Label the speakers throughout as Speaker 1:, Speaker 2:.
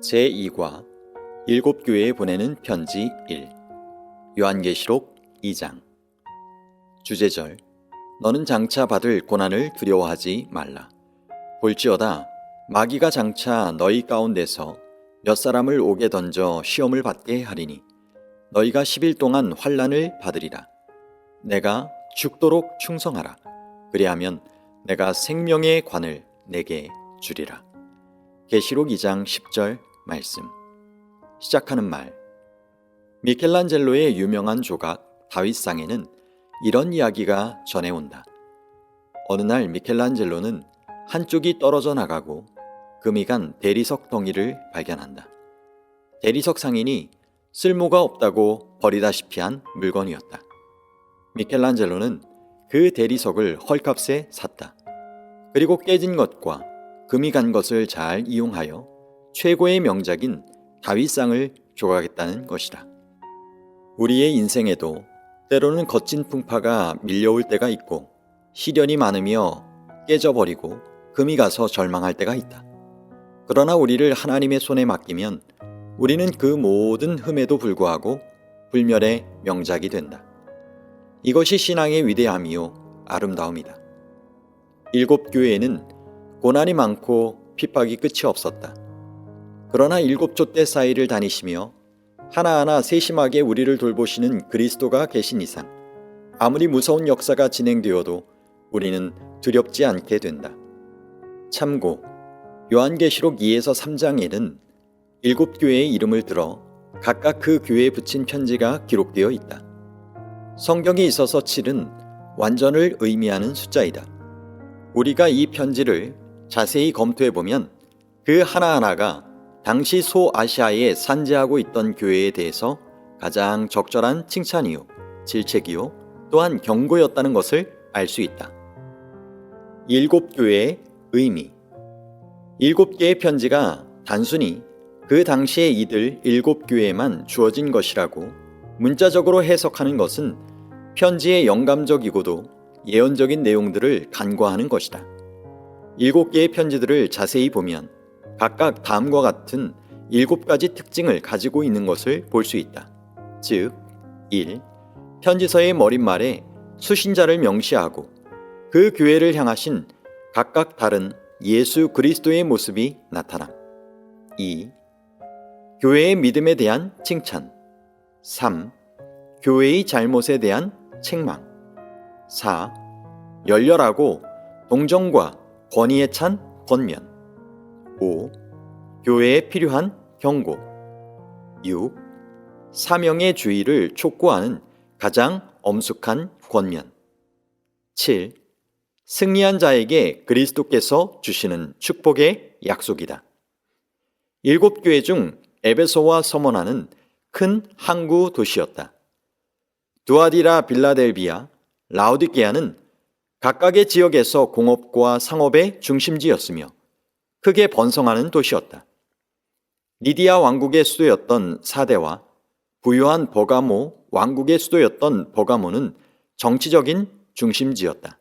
Speaker 1: 제2과 일곱 교회에 보내는 편지 1 요한계시록 2장 주제절 너는 장차 받을 고난을 두려워하지 말라. 볼지어다 마귀가 장차 너희 가운데서 몇 사람을 옥에 던져 시험을 받게 하리니 너희가 10일 동안 환난을 받으리라. 내가 죽도록 충성하라. 그리하면 내가 생명의 관을 내게 주리라. 계시록 2장 10절 말씀. 시작하는 말. 미켈란젤로의 유명한 조각 다윗상에는 이런 이야기가 전해온다. 어느 날 미켈란젤로는 한쪽이 떨어져 나가고 금이 간 대리석 덩이를 발견한다. 대리석 상인이 쓸모가 없다고 버리다시피 한 물건이었다. 미켈란젤로는 그 대리석을 헐값에 샀다. 그리고 깨진 것과 금이 간 것을 잘 이용하여 최고의 명작인 다윗상을 조각했다는 것이다. 우리의 인생에도 때로는 거친 풍파가 밀려올 때가 있고 시련이 많으며 깨져버리고 금이 가서 절망할 때가 있다. 그러나 우리를 하나님의 손에 맡기면 우리는 그 모든 흠에도 불구하고 불멸의 명작이 된다. 이것이 신앙의 위대함이요 아름다움이다. 일곱 교회에는 고난이 많고 핍박이 끝이 없었다. 그러나 일곱 촛대 사이를 다니시며 하나하나 세심하게 우리를 돌보시는 그리스도가 계신 이상 아무리 무서운 역사가 진행되어도 우리는 두렵지 않게 된다. 참고 요한계시록 2에서 3장에는 일곱 교회의 이름을 들어 각각 그 교회에 붙인 편지가 기록되어 있다. 성경에 있어서 7은 완전을 의미하는 숫자이다. 우리가 이 편지를 자세히 검토해보면 그 하나하나가 당시 소아시아에 산재하고 있던 교회에 대해서 가장 적절한 칭찬이요, 질책이요, 또한 경고였다는 것을 알 수 있다. 일곱 교회의 의미. 일곱 개의 편지가 단순히 그 당시에 이들 일곱 교회에만 주어진 것이라고 문자적으로 해석하는 것은 편지의 영감적이고도 예언적인 내용들을 간과하는 것이다. 일곱 개의 편지들을 자세히 보면 각각 다음과 같은 7가지 특징을 가지고 있는 것을 볼 수 있다. 즉, 1. 편지서의 머릿말에 수신자를 명시하고 그 교회를 향하신 각각 다른 예수 그리스도의 모습이 나타남. 2. 교회의 믿음에 대한 칭찬. 3. 교회의 잘못에 대한 책망. 4. 열렬하고 동정과 권위에 찬 권면. 5. 교회에 필요한 경고. 6. 사명의 주의를 촉구하는 가장 엄숙한 권면. 7. 승리한 자에게 그리스도께서 주시는 축복의 약속이다. 일곱 교회 중 에베소와 서머나는 큰 항구 도시였다. 두아디라, 빌라델비아, 라오디게아는 각각의 지역에서 공업과 상업의 중심지였으며 크게 번성하는 도시였다. 리디아 왕국의 수도였던 사대와 부유한 버가모 왕국의 수도였던 버가모는 정치적인 중심지였다.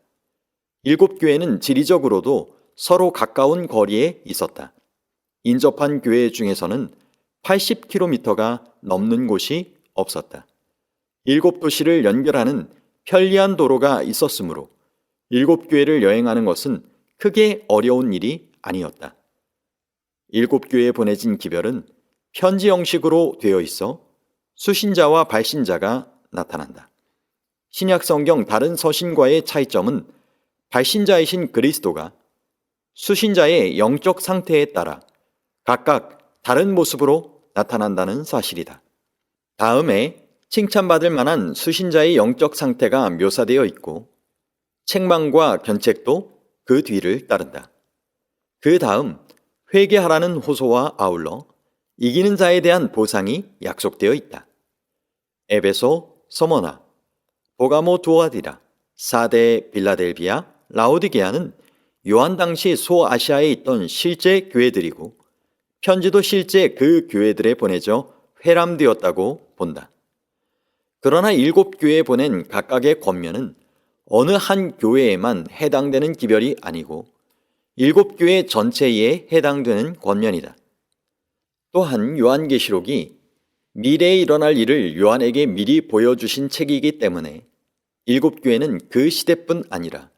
Speaker 1: 일곱 교회는 지리적으로도 서로 가까운 거리에 있었다. 인접한 교회 중에서는 80km가 넘는 곳이 없었다. 일곱 도시를 연결하는 편리한 도로가 있었으므로 일곱 교회를 여행하는 것은 크게 어려운 일이 아니었다. 일곱 교회에 보내진 기별은 편지 형식으로 되어 있어 수신자와 발신자가 나타난다. 신약 성경 다른 서신과의 차이점은 발신자이신 그리스도가 수신자의 영적 상태에 따라 각각 다른 모습으로 나타난다는 사실이다. 다음에 칭찬받을 만한 수신자의 영적 상태가 묘사되어 있고 책망과 견책도 그 뒤를 따른다. 그 다음 회개하라는 호소와 아울러 이기는 자에 대한 보상이 약속되어 있다. 에베소, 서머나, 보가모, 두아디라, 사대, 빌라델비아, 라오디게아는 요한 당시 소아시아에 있던 실제 교회들이고 편지도 실제 그 교회들에 보내져 회람되었다고 본다. 그러나 일곱 교회에 보낸 각각의 권면은 어느 한 교회에만 해당되는 기별이 아니고 일곱 교회 전체에 해당되는 권면이다. 또한 요한계시록이 미래에 일어날 일을 요한에게 미리 보여주신 책이기 때문에 일곱 교회는 그 시대뿐 아니라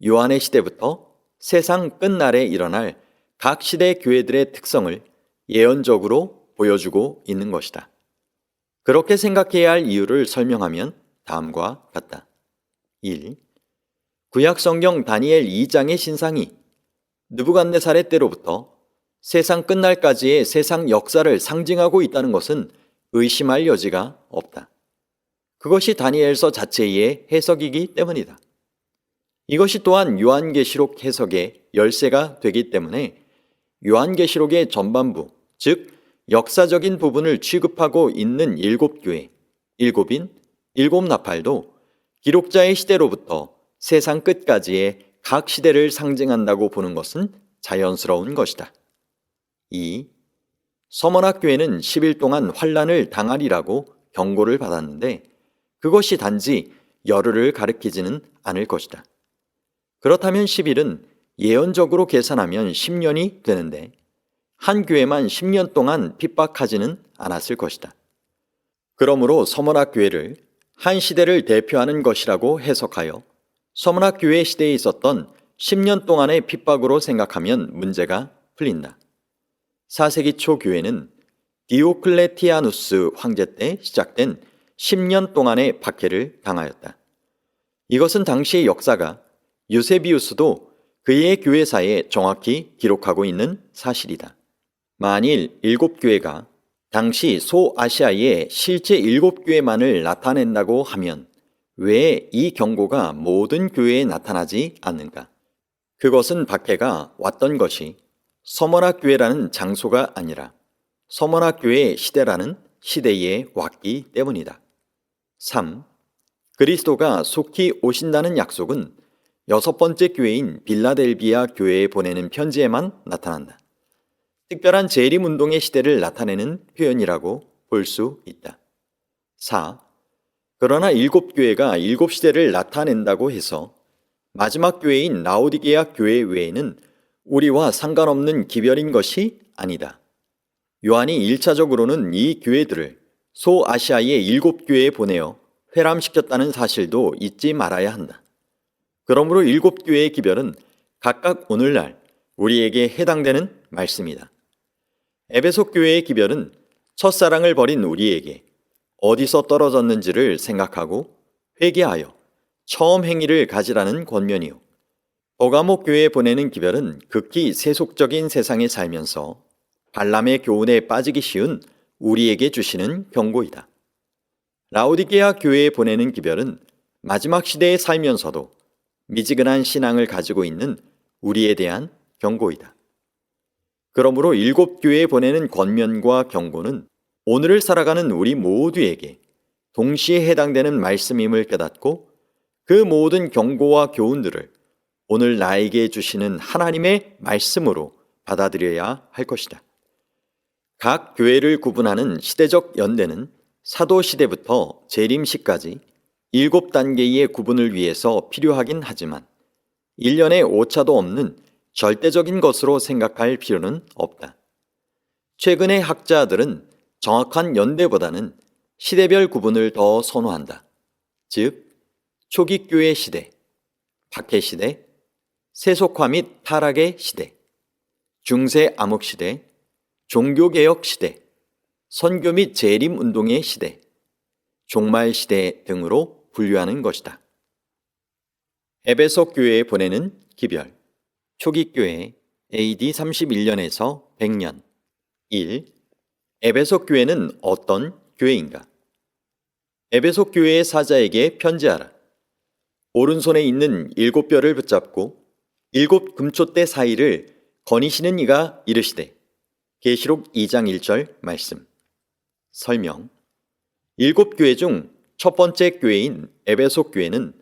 Speaker 1: 요한의 시대부터 세상 끝날에 일어날 각 시대 교회들의 특성을 예언적으로 보여주고 있는 것이다. 그렇게 생각해야 할 이유를 설명하면 다음과 같다. 1. 구약성경 다니엘 2장의 신상이 느부갓네살의 때로부터 세상 끝날까지의 세상 역사를 상징하고 있다는 것은 의심할 여지가 없다. 그것이 다니엘서 자체의 해석이기 때문이다. 이것이 또한 요한계시록 해석의 열쇠가 되기 때문에 요한계시록의 전반부, 즉 역사적인 부분을 취급하고 있는 일곱 교회, 일곱인 일곱 나팔도 기록자의 시대로부터 세상 끝까지의 각 시대를 상징한다고 보는 것은 자연스러운 것이다. 2. 서머나 교회는 10일 동안 환란을 당하리라고 경고를 받았는데 그것이 단지 열흘을 가리키지는 않을 것이다. 그렇다면 10일은 예언적으로 계산하면 10년이 되는데 한 교회만 10년 동안 핍박하지는 않았을 것이다. 그러므로 서머나 교회를 한 시대를 대표하는 것이라고 해석하여 서머나 교회 시대에 있었던 10년 동안의 핍박으로 생각하면 문제가 풀린다. 4세기 초 교회는 디오클레티아누스 황제 때 시작된 10년 동안의 박해를 당하였다. 이것은 당시의 역사가 유세비우스도 그의 교회사에 정확히 기록하고 있는 사실이다. 만일 일곱 교회가 당시 소아시아의 실제 일곱 교회만을 나타낸다고 하면 왜 이 경고가 모든 교회에 나타나지 않는가? 그것은 박해가 왔던 것이 서머나 교회라는 장소가 아니라 서머나 교회의 시대라는 시대에 왔기 때문이다. 3. 그리스도가 속히 오신다는 약속은 여섯 번째 교회인 빌라델비아 교회에 보내는 편지에만 나타난다. 특별한 재림운동의 시대를 나타내는 표현이라고 볼 수 있다. 4. 그러나 일곱 교회가 일곱 시대를 나타낸다고 해서 마지막 교회인 라오디게아 교회 외에는 우리와 상관없는 기별인 것이 아니다. 요한이 1차적으로는 이 교회들을 소아시아의 일곱 교회에 보내어 회람시켰다는 사실도 잊지 말아야 한다. 그러므로 일곱 교회의 기별은 각각 오늘날 우리에게 해당되는 말씀이다. 에베소 교회의 기별은 첫사랑을 버린 우리에게 어디서 떨어졌는지를 생각하고 회개하여 처음 행위를 가지라는 권면이요. 버가모 교회에 보내는 기별은 극히 세속적인 세상에 살면서 발람의 교훈에 빠지기 쉬운 우리에게 주시는 경고이다. 라오디게아 교회에 보내는 기별은 마지막 시대에 살면서도 미지근한 신앙을 가지고 있는 우리에 대한 경고이다. 그러므로 일곱 교회에 보내는 권면과 경고는 오늘을 살아가는 우리 모두에게 동시에 해당되는 말씀임을 깨닫고 그 모든 경고와 교훈들을 오늘 나에게 주시는 하나님의 말씀으로 받아들여야 할 것이다. 각 교회를 구분하는 시대적 연대는 사도시대부터 재림시까지 7단계의 구분을 위해서 필요하긴 하지만 1년의 오차도 없는 절대적인 것으로 생각할 필요는 없다. 최근의 학자들은 정확한 연대보다는 시대별 구분을 더 선호한다. 즉, 초기교회 시대, 박해 시대, 세속화 및 타락의 시대, 중세 암흑 시대, 종교개혁 시대, 선교 및 재림운동의 시대, 종말 시대 등으로 분류하는 것이다. 에베소 교회에 보내는 기별. 초기 교회 AD 31년에서 100년. 1. 에베소 교회는 어떤 교회인가? 에베소 교회의 사자에게 편지하라. 오른손에 있는 7뼈를 붙잡고 7 금촛대 사이를 거니시는 이가 이르시되. 계시록 2장 1절 말씀. 설명. 7교회 중 첫 번째 교회인 에베소 교회는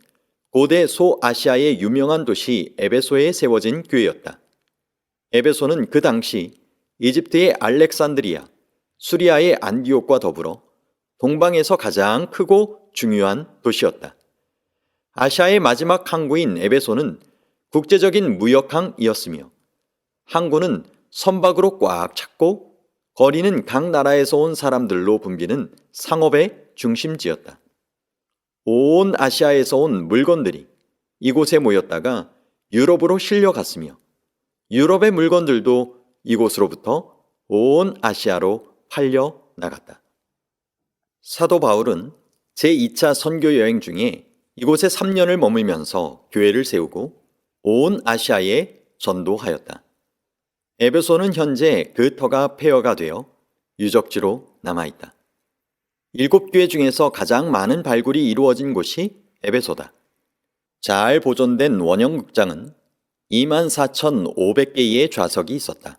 Speaker 1: 고대 소아시아의 유명한 도시 에베소에 세워진 교회였다. 에베소는 그 당시 이집트의 알렉산드리아, 수리아의 안디옥과 더불어 동방에서 가장 크고 중요한 도시였다. 아시아의 마지막 항구인 에베소는 국제적인 무역항이었으며 항구는 선박으로 꽉 찼고 거리는 각 나라에서 온 사람들로 붐비는 상업의 중심지였다. 온 아시아에서 온 물건들이 이곳에 모였다가 유럽으로 실려갔으며 유럽의 물건들도 이곳으로부터 온 아시아로 팔려 나갔다. 사도 바울은 제2차 선교 여행 중에 이곳에 3년을 머물면서 교회를 세우고 온 아시아에 전도하였다. 에베소는 현재 그 터가 폐허가 되어 유적지로 남아있다. 7교회 중에서 가장 많은 발굴이 이루어진 곳이 에베소다. 잘 보존된 원형 극장은 24,500개의 좌석이 있었다.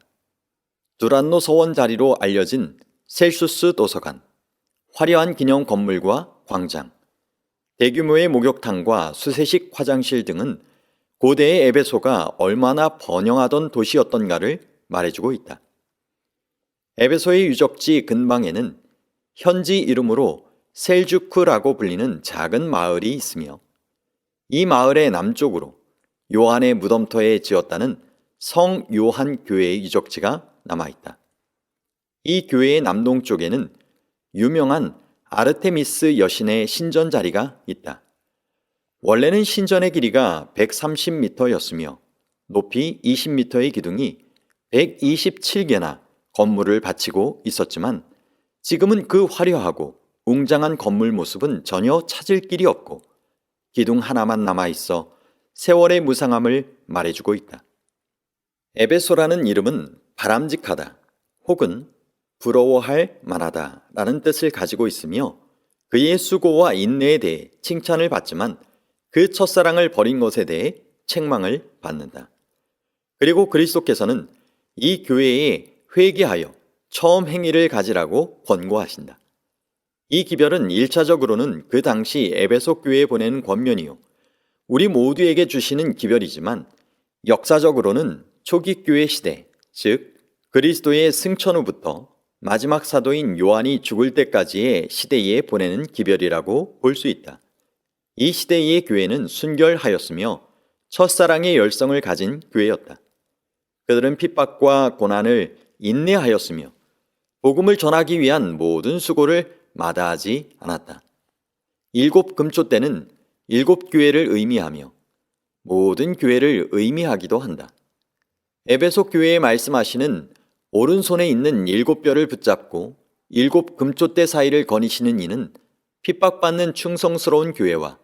Speaker 1: 두란노 서원 자리로 알려진 셀수스 도서관, 화려한 기념 건물과 광장, 대규모의 목욕탕과 수세식 화장실 등은 고대의 에베소가 얼마나 번영하던 도시였던가를 말해주고 있다. 에베소의 유적지 근방에는 현지 이름으로 셀주크라고 불리는 작은 마을이 있으며 이 마을의 남쪽으로 요한의 무덤터에 지었다는 성 요한 교회의 유적지가 남아있다. 이 교회의 남동쪽에는 유명한 아르테미스 여신의 신전 자리가 있다. 원래는 신전의 길이가 130m였으며 높이 20m의 기둥이 127개나 건물을 바치고 있었지만 지금은 그 화려하고 웅장한 건물 모습은 전혀 찾을 길이 없고 기둥 하나만 남아있어 세월의 무상함을 말해주고 있다. 에베소라는 이름은 바람직하다 혹은 부러워할 만하다 라는 뜻을 가지고 있으며 그의 수고와 인내에 대해 칭찬을 받지만 그 첫사랑을 버린 것에 대해 책망을 받는다. 그리고 그리스도께서는 이 교회에 회개하여 처음 행위를 가지라고 권고하신다. 이 기별은 1차적으로는 그 당시 에베소 교회에 보내는 권면이요 우리 모두에게 주시는 기별이지만 역사적으로는 초기 교회 시대, 즉 그리스도의 승천 후부터 마지막 사도인 요한이 죽을 때까지의 시대에 보내는 기별이라고 볼 수 있다. 이 시대의 교회는 순결하였으며 첫사랑의 열성을 가진 교회였다. 그들은 핍박과 고난을 인내하였으며 복음을 전하기 위한 모든 수고를 마다하지 않았다. 7 금초 때는 7 교회를 의미하며 모든 교회를 의미하기도 한다. 에베소 교회에 말씀하시는 오른손에 있는 7뼈를 붙잡고 7 금초대 사이를 거니시는 이는 핍박받는 충성스러운 교회와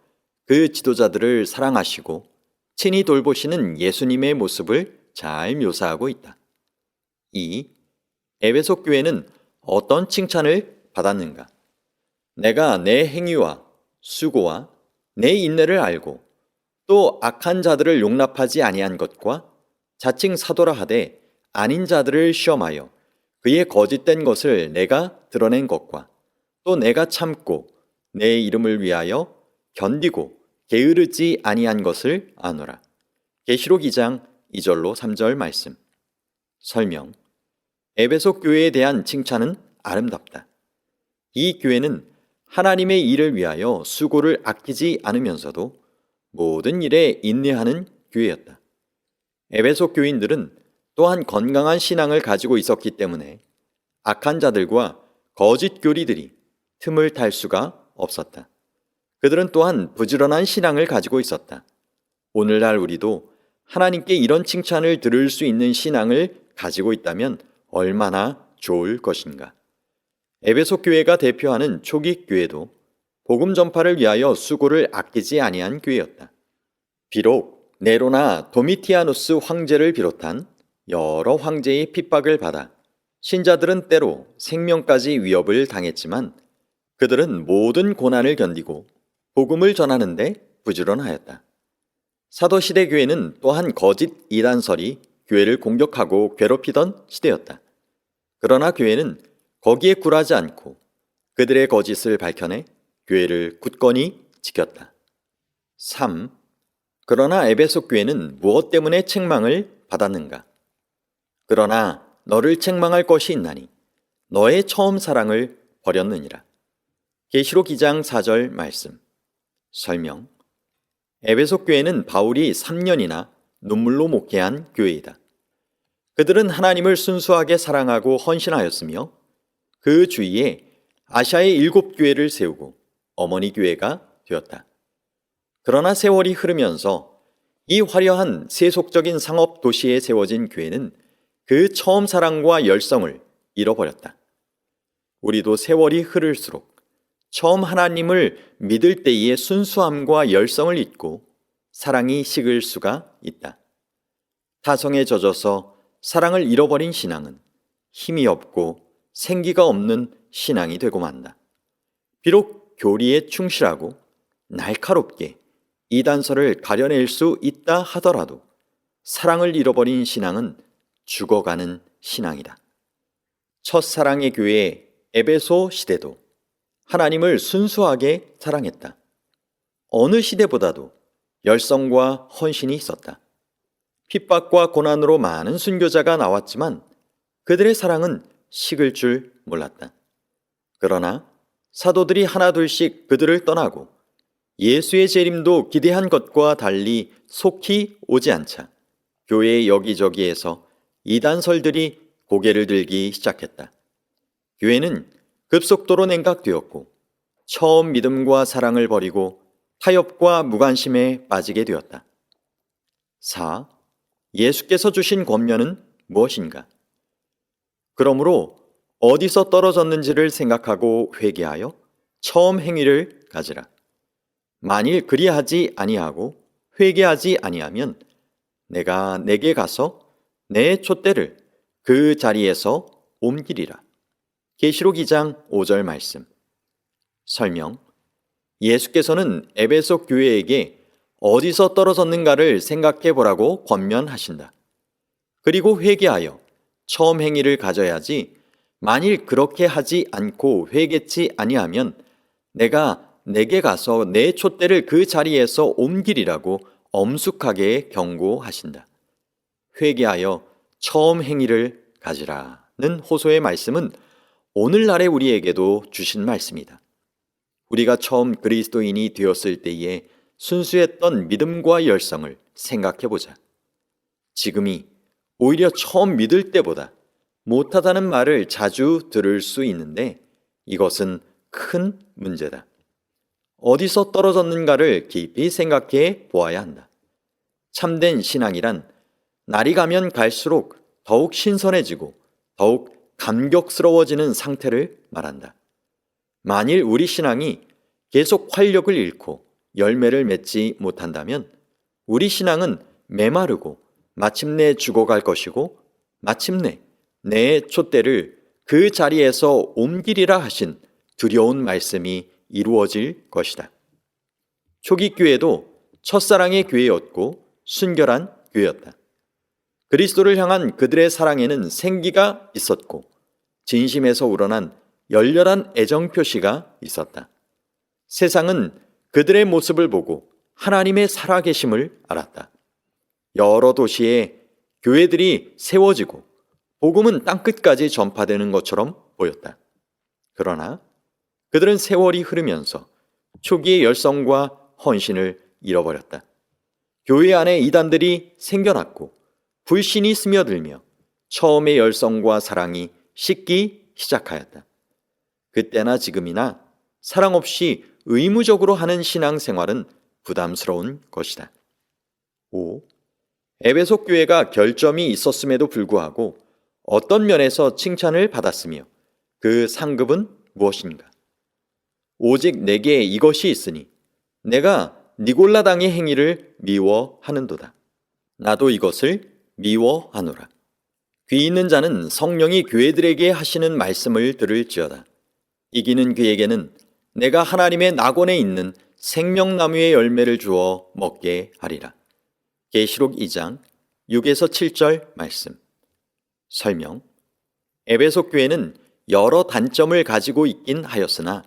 Speaker 1: 그 지도자들을 사랑하시고 친히 돌보시는 예수님의 모습을 잘 묘사하고 있다. 2. 에베소 교회는 어떤 칭찬을 받았는가? 내가 내 행위와 수고와 내 인내를 알고 또 악한 자들을 용납하지 아니한 것과 자칭 사도라 하되 아닌 자들을 시험하여 그의 거짓된 것을 내가 드러낸 것과 또 내가 참고 내 이름을 위하여 견디고 게으르지 아니한 것을 아노라. 계시록 2장 2절로 3절 말씀. 설명. 에베소 교회에 대한 칭찬은 아름답다. 이 교회는 하나님의 일을 위하여 수고를 아끼지 않으면서도 모든 일에 인내하는 교회였다. 에베소 교인들은 또한 건강한 신앙을 가지고 있었기 때문에 악한 자들과 거짓 교리들이 틈을 탈 수가 없었다. 그들은 또한 부지런한 신앙을 가지고 있었다. 오늘날 우리도 하나님께 이런 칭찬을 들을 수 있는 신앙을 가지고 있다면 얼마나 좋을 것인가. 에베소 교회가 대표하는 초기 교회도 복음 전파를 위하여 수고를 아끼지 아니한 교회였다. 비록 네로나 도미티아누스 황제를 비롯한 여러 황제의 핍박을 받아 신자들은 때로 생명까지 위협을 당했지만 그들은 모든 고난을 견디고 복음을 전하는데 부지런하였다. 사도시대 교회는 또한 거짓 이단설이 교회를 공격하고 괴롭히던 시대였다. 그러나 교회는 거기에 굴하지 않고 그들의 거짓을 밝혀내 교회를 굳건히 지켰다. 3. 그러나 에베소 교회는 무엇 때문에 책망을 받았는가? 그러나 너를 책망할 것이 있나니 너의 처음 사랑을 버렸느니라. 계시록 2장 4절 말씀. 설명. 에베소 교회는 바울이 3년이나 눈물로 목회한 교회이다. 그들은 하나님을 순수하게 사랑하고 헌신하였으며 그 주위에 아시아의 7교회를 세우고 어머니 교회가 되었다. 그러나 세월이 흐르면서 이 화려한 세속적인 상업 도시에 세워진 교회는 그 처음 사랑과 열성을 잃어버렸다. 우리도 세월이 흐를수록 처음 하나님을 믿을 때의 순수함과 열성을 잊고 사랑이 식을 수가 있다. 타성에 젖어서 사랑을 잃어버린 신앙은 힘이 없고 생기가 없는 신앙이 되고 만다. 비록 교리에 충실하고 날카롭게 이단설을 가려낼 수 있다 하더라도 사랑을 잃어버린 신앙은 죽어가는 신앙이다. 첫사랑의 교회 에베소 시대도 하나님을 순수하게 사랑했다. 어느 시대보다도 열성과 헌신이 있었다. 핍박과 고난으로 많은 순교자가 나왔지만 그들의 사랑은 식을 줄 몰랐다. 그러나 사도들이 하나둘씩 그들을 떠나고 예수의 재림도 기대한 것과 달리 속히 오지 않자 교회 여기저기에서 이단설들이 고개를 들기 시작했다. 교회는 급속도로 냉각되었고 처음 믿음과 사랑을 버리고 타협과 무관심에 빠지게 되었다. 4. 예수께서 주신 권면은 무엇인가? 그러므로 어디서 떨어졌는지를 생각하고 회개하여 처음 행위를 가지라. 만일 그리하지 아니하고 회개하지 아니하면 내가 내게 가서 내 촛대를 그 자리에서 옮기리라. 계시록 2장 5절 말씀. 설명. 예수께서는 에베소 교회에게 어디서 떨어졌는가를 생각해 보라고 권면하신다. 그리고 회개하여 처음 행위를 가져야지 만일 그렇게 하지 않고 회개치 아니하면 내가 내게 가서 내 촛대를 그 자리에서 옮기리라고 엄숙하게 경고하신다. 회개하여 처음 행위를 가지라는 호소의 말씀은 오늘날의 우리에게도 주신 말씀이다. 우리가 처음 그리스도인이 되었을 때에 순수했던 믿음과 열성을 생각해 보자. 지금이 오히려 처음 믿을 때보다 못하다는 말을 자주 들을 수 있는데 이것은 큰 문제다. 어디서 떨어졌는가를 깊이 생각해 보아야 한다. 참된 신앙이란 날이 가면 갈수록 더욱 신선해지고 더욱 감격스러워지는 상태를 말한다. 만일 우리 신앙이 계속 활력을 잃고 열매를 맺지 못한다면 우리 신앙은 메마르고 마침내 죽어갈 것이고 마침내 내 촛대를 그 자리에서 옮기리라 하신 두려운 말씀이 이루어질 것이다. 초기 교회도 첫사랑의 교회였고 순결한 교회였다. 그리스도를 향한 그들의 사랑에는 생기가 있었고 진심에서 우러난 열렬한 애정 표시가 있었다. 세상은 그들의 모습을 보고 하나님의 살아계심을 알았다. 여러 도시에 교회들이 세워지고 복음은 땅끝까지 전파되는 것처럼 보였다. 그러나 그들은 세월이 흐르면서 초기의 열성과 헌신을 잃어버렸다. 교회 안에 이단들이 생겨났고 불신이 스며들며 처음의 열성과 사랑이 식기 시작하였다. 그때나 지금이나 사랑 없이 의무적으로 하는 신앙생활은 부담스러운 것이다. 5. 에베소 교회가 결점이 있었음에도 불구하고 어떤 면에서 칭찬을 받았으며 그 상급은 무엇인가? 오직 내게 이것이 있으니 내가 니골라당의 행위를 미워하는도다. 나도 이것을 미워하노라. 귀 있는 자는 성령이 교회들에게 하시는 말씀을 들을지어다. 이기는 그에게는 내가 하나님의 낙원에 있는 생명나무의 열매를 주어 먹게 하리라. 계시록 2장 6에서 7절 말씀. 설명. 에베소 교회는 여러 단점을 가지고 있긴 하였으나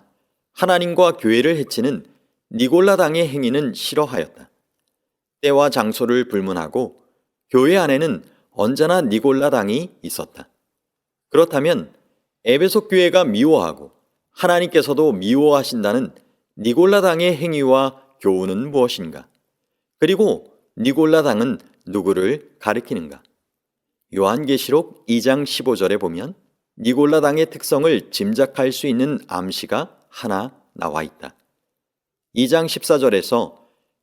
Speaker 1: 하나님과 교회를 해치는 니골라당의 행위는 싫어하였다. 때와 장소를 불문하고 교회 안에는 언제나 니골라당이 있었다. 그렇다면 에베소 교회가 미워하고 하나님께서도 미워하신다는 니골라당의 행위와 교훈은 무엇인가? 그리고 니골라당은 누구를 가리키는가? 요한계시록 2장 15절에 보면 니골라당의 특성을 짐작할 수 있는 암시가 하나 나와 있다. 2장 14절에서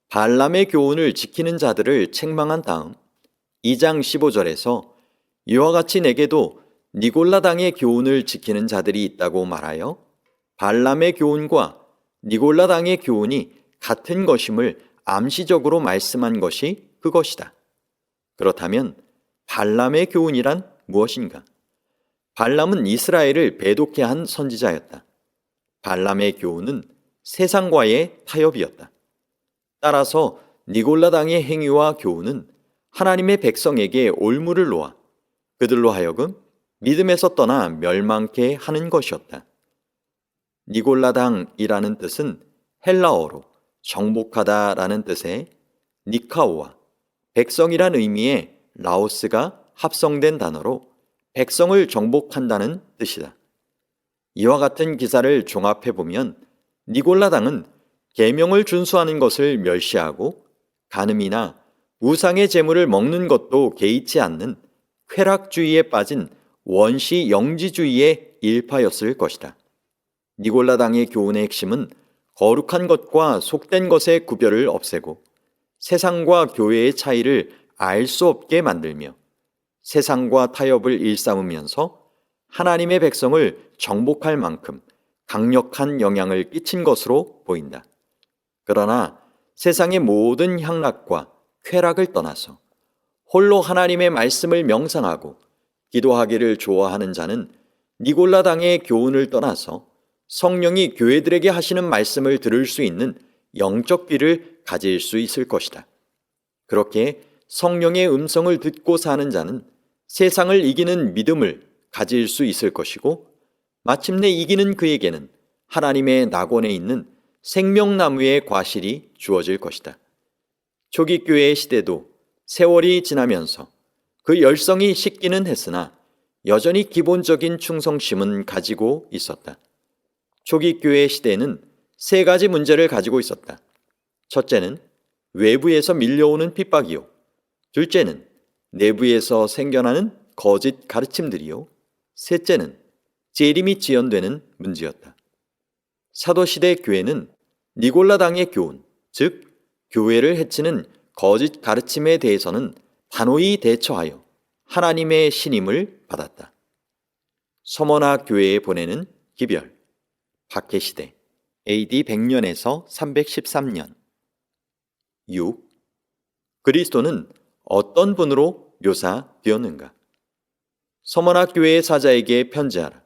Speaker 1: 발람의 교훈을 지키는 자들을 책망한 다음 2장 15절에서 이와 같이 내게도 니골라당의 교훈을 지키는 자들이 있다고 말하여 발람의 교훈과 니골라당의 교훈이 같은 것임을 암시적으로 말씀한 것이 그것이다. 그렇다면 발람의 교훈이란 무엇인가? 발람은 이스라엘을 배독케 한 선지자였다. 발람의 교훈은 세상과의 타협이었다. 따라서 니골라당의 행위와 교훈은 하나님의 백성에게 올무를 놓아 그들로 하여금 믿음에서 떠나 멸망케 하는 것이었다. 니골라당이라는 뜻은 헬라어로 정복하다라는 뜻의 니카오와 백성이란 의미의 라오스가 합성된 단어로 백성을 정복한다는 뜻이다. 이와 같은 기사를 종합해보면 니골라당은 계명을 준수하는 것을 멸시하고 간음이나 우상의 재물을 먹는 것도 개의치 않는 쾌락주의에 빠진 원시 영지주의의 일파였을 것이다. 니골라당의 교훈의 핵심은 거룩한 것과 속된 것의 구별을 없애고 세상과 교회의 차이를 알 수 없게 만들며 세상과 타협을 일삼으면서 하나님의 백성을 정복할 만큼 강력한 영향을 끼친 것으로 보인다. 그러나 세상의 모든 향락과 쾌락을 떠나서 홀로 하나님의 말씀을 명상하고 기도하기를 좋아하는 자는 니골라당의 교훈을 떠나서 성령이 교회들에게 하시는 말씀을 들을 수 있는 영적 귀를 가질 수 있을 것이다. 그렇게 성령의 음성을 듣고 사는 자는 세상을 이기는 믿음을 가질 수 있을 것이고 마침내 이기는 그에게는 하나님의 낙원에 있는 생명나무의 과실이 주어질 것이다. 초기 교회의 시대도 세월이 지나면서 그 열성이 식기는 했으나 여전히 기본적인 충성심은 가지고 있었다. 초기 교회의 시대에는 세 가지 문제를 가지고 있었다. 첫째는 외부에서 밀려오는 핍박이요. 둘째는 내부에서 생겨나는 거짓 가르침들이요. 셋째는 재림이 지연되는 문제였다. 사도시대 교회는 니골라당의 교훈, 즉 교회를 해치는 거짓 가르침에 대해서는 단호히 대처하여 하나님의 신임을 받았다. 서머나 교회에 보내는 기별, 박해시대 AD 100년에서 313년. 6. 그리스도는 어떤 분으로 묘사되었는가? 서머나 교회의 사자에게 편지하라.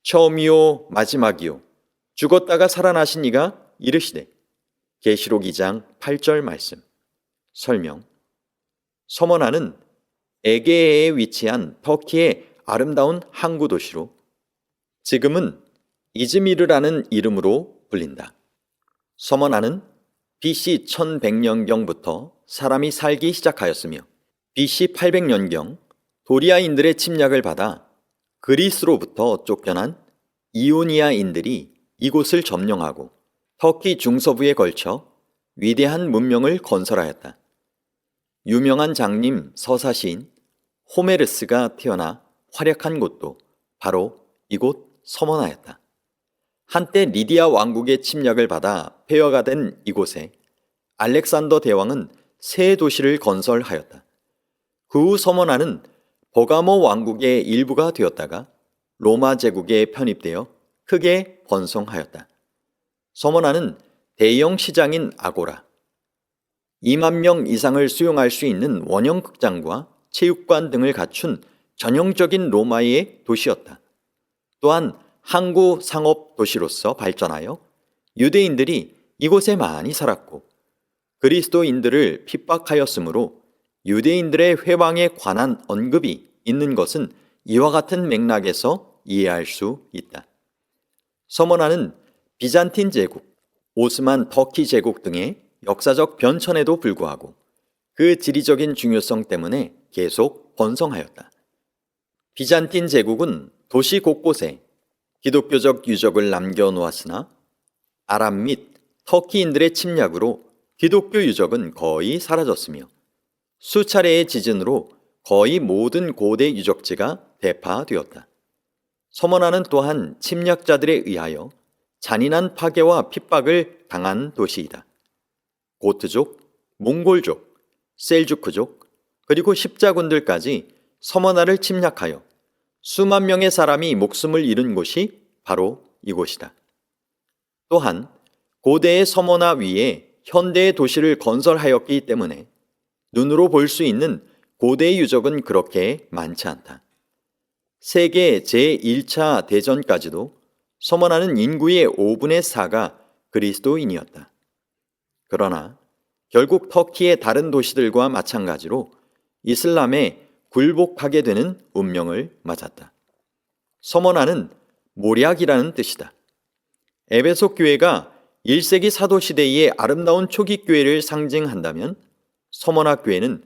Speaker 1: 처음이요 마지막이요 죽었다가 살아나신 이가 이르시되. 계시록 2장 8절 말씀. 설명. 서머나는 에게해에 위치한 터키의 아름다운 항구 도시로 지금은 이즈미르라는 이름으로 불린다. 서머나는 BC 1100년경부터 사람이 살기 시작하였으며 BC 800년경 도리아인들의 침략을 받아 그리스로부터 쫓겨난 이오니아인들이 이곳을 점령하고 터키 중서부에 걸쳐 위대한 문명을 건설하였다. 유명한 장님 서사시인 호메르스가 태어나 활약한 곳도 바로 이곳 서머나였다. 한때 리디아 왕국의 침략을 받아 폐허가 된 이곳에 알렉산더 대왕은 새 도시를 건설하였다. 그 후 서머나는 버가모 왕국의 일부가 되었다가 로마 제국에 편입되어 크게 번성하였다. 서머나는 대형 시장인 아고라, 2만 명 이상을 수용할 수 있는 원형 극장과 체육관 등을 갖춘 전형적인 로마의 도시였다. 또한 항구 상업 도시로서 발전하여 유대인들이 이곳에 많이 살았고 그리스도인들을 핍박하였으므로 유대인들의 회방에 관한 언급이 있는 것은 이와 같은 맥락에서 이해할 수 있다. 서머나는 비잔틴 제국, 오스만 터키 제국 등의 역사적 변천에도 불구하고 그 지리적인 중요성 때문에 계속 번성하였다. 비잔틴 제국은 도시 곳곳에 기독교적 유적을 남겨놓았으나 아람 및 터키인들의 침략으로 기독교 유적은 거의 사라졌으며 수차례의 지진으로 거의 모든 고대 유적지가 대파되었다. 서머나는 또한 침략자들에 의하여 잔인한 파괴와 핍박을 당한 도시이다. 고트족, 몽골족, 셀주크족, 그리고 십자군들까지 서머나를 침략하여 수만 명의 사람이 목숨을 잃은 곳이 바로 이곳이다. 또한 고대의 서머나 위에 현대의 도시를 건설하였기 때문에 눈으로 볼 수 있는 고대의 유적은 그렇게 많지 않다. 세계 제1차 대전까지도 서머나는 인구의 5분의 4가 그리스도인이었다. 그러나 결국 터키의 다른 도시들과 마찬가지로 이슬람에 굴복하게 되는 운명을 맞았다. 서머나는 모략이라는 뜻이다. 에베소 교회가 1세기 사도시대의 아름다운 초기 교회를 상징한다면 서머나 교회는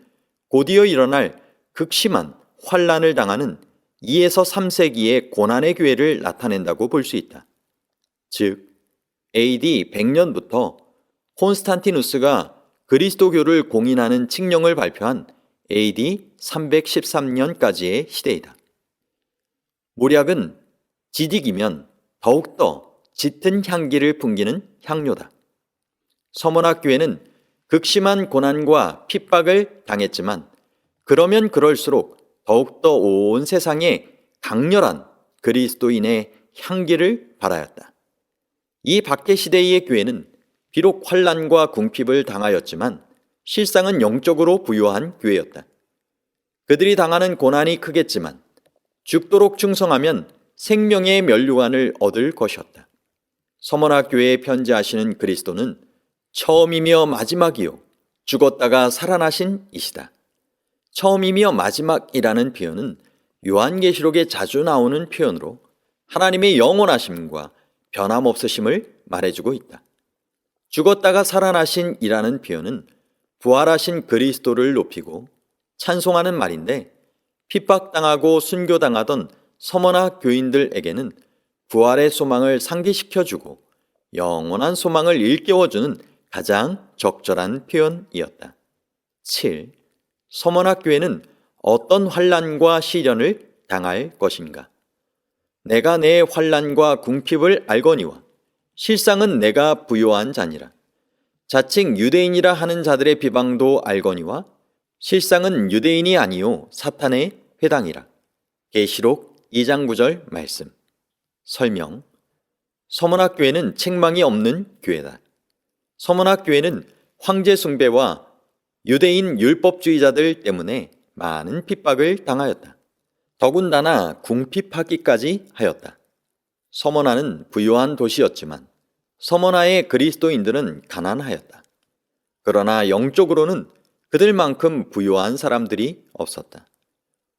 Speaker 1: 곧이어 일어날 극심한 환란을 당하는 2에서 3세기의 고난의 교회를 나타낸다고 볼 수 있다. 즉, AD 100년부터 콘스탄티누스가 그리스도교를 공인하는 칙령을 발표한 AD 313년까지의 시대이다. 모략은 지딕이면 더욱더 짙은 향기를 풍기는 향료다. 서머나 교회는 극심한 고난과 핍박을 당했지만 그러면 그럴수록 더욱더 온 세상에 강렬한 그리스도인의 향기를 발하였다. 이 박해 시대의 교회는 비록 환난과 궁핍을 당하였지만 실상은 영적으로 부유한 교회였다. 그들이 당하는 고난이 크겠지만 죽도록 충성하면 생명의 면류관을 얻을 것이었다. 서머나 교회에 편지하시는 그리스도는 처음이며 마지막이요 죽었다가 살아나신 이시다. 처음이며 마지막이라는 표현은 요한계시록에 자주 나오는 표현으로 하나님의 영원하심과 변함없으심을 말해주고 있다. 죽었다가 살아나신 이라는 표현은 부활하신 그리스도를 높이고 찬송하는 말인데 핍박당하고 순교당하던 서머나 교인들에게는 부활의 소망을 상기시켜주고 영원한 소망을 일깨워주는 가장 적절한 표현이었다. 7. 서머나 교회는 어떤 환난과 시련을 당할 것인가? 내가 내 환난과 궁핍을 알거니와 실상은 내가 부요한 자니라. 자칭 유대인이라 하는 자들의 비방도 알거니와 실상은 유대인이 아니요 사탄의 회당이라. 계시록 2장 9절 말씀. 설명. 서머나 교회는 책망이 없는 교회다. 서머나 교회는 황제 숭배와 유대인 율법주의자들 때문에 많은 핍박을 당하였다. 더군다나 궁핍하기까지 하였다. 서머나는 부유한 도시였지만 서머나의 그리스도인들은 가난하였다. 그러나 영적으로는 그들만큼 부유한 사람들이 없었다.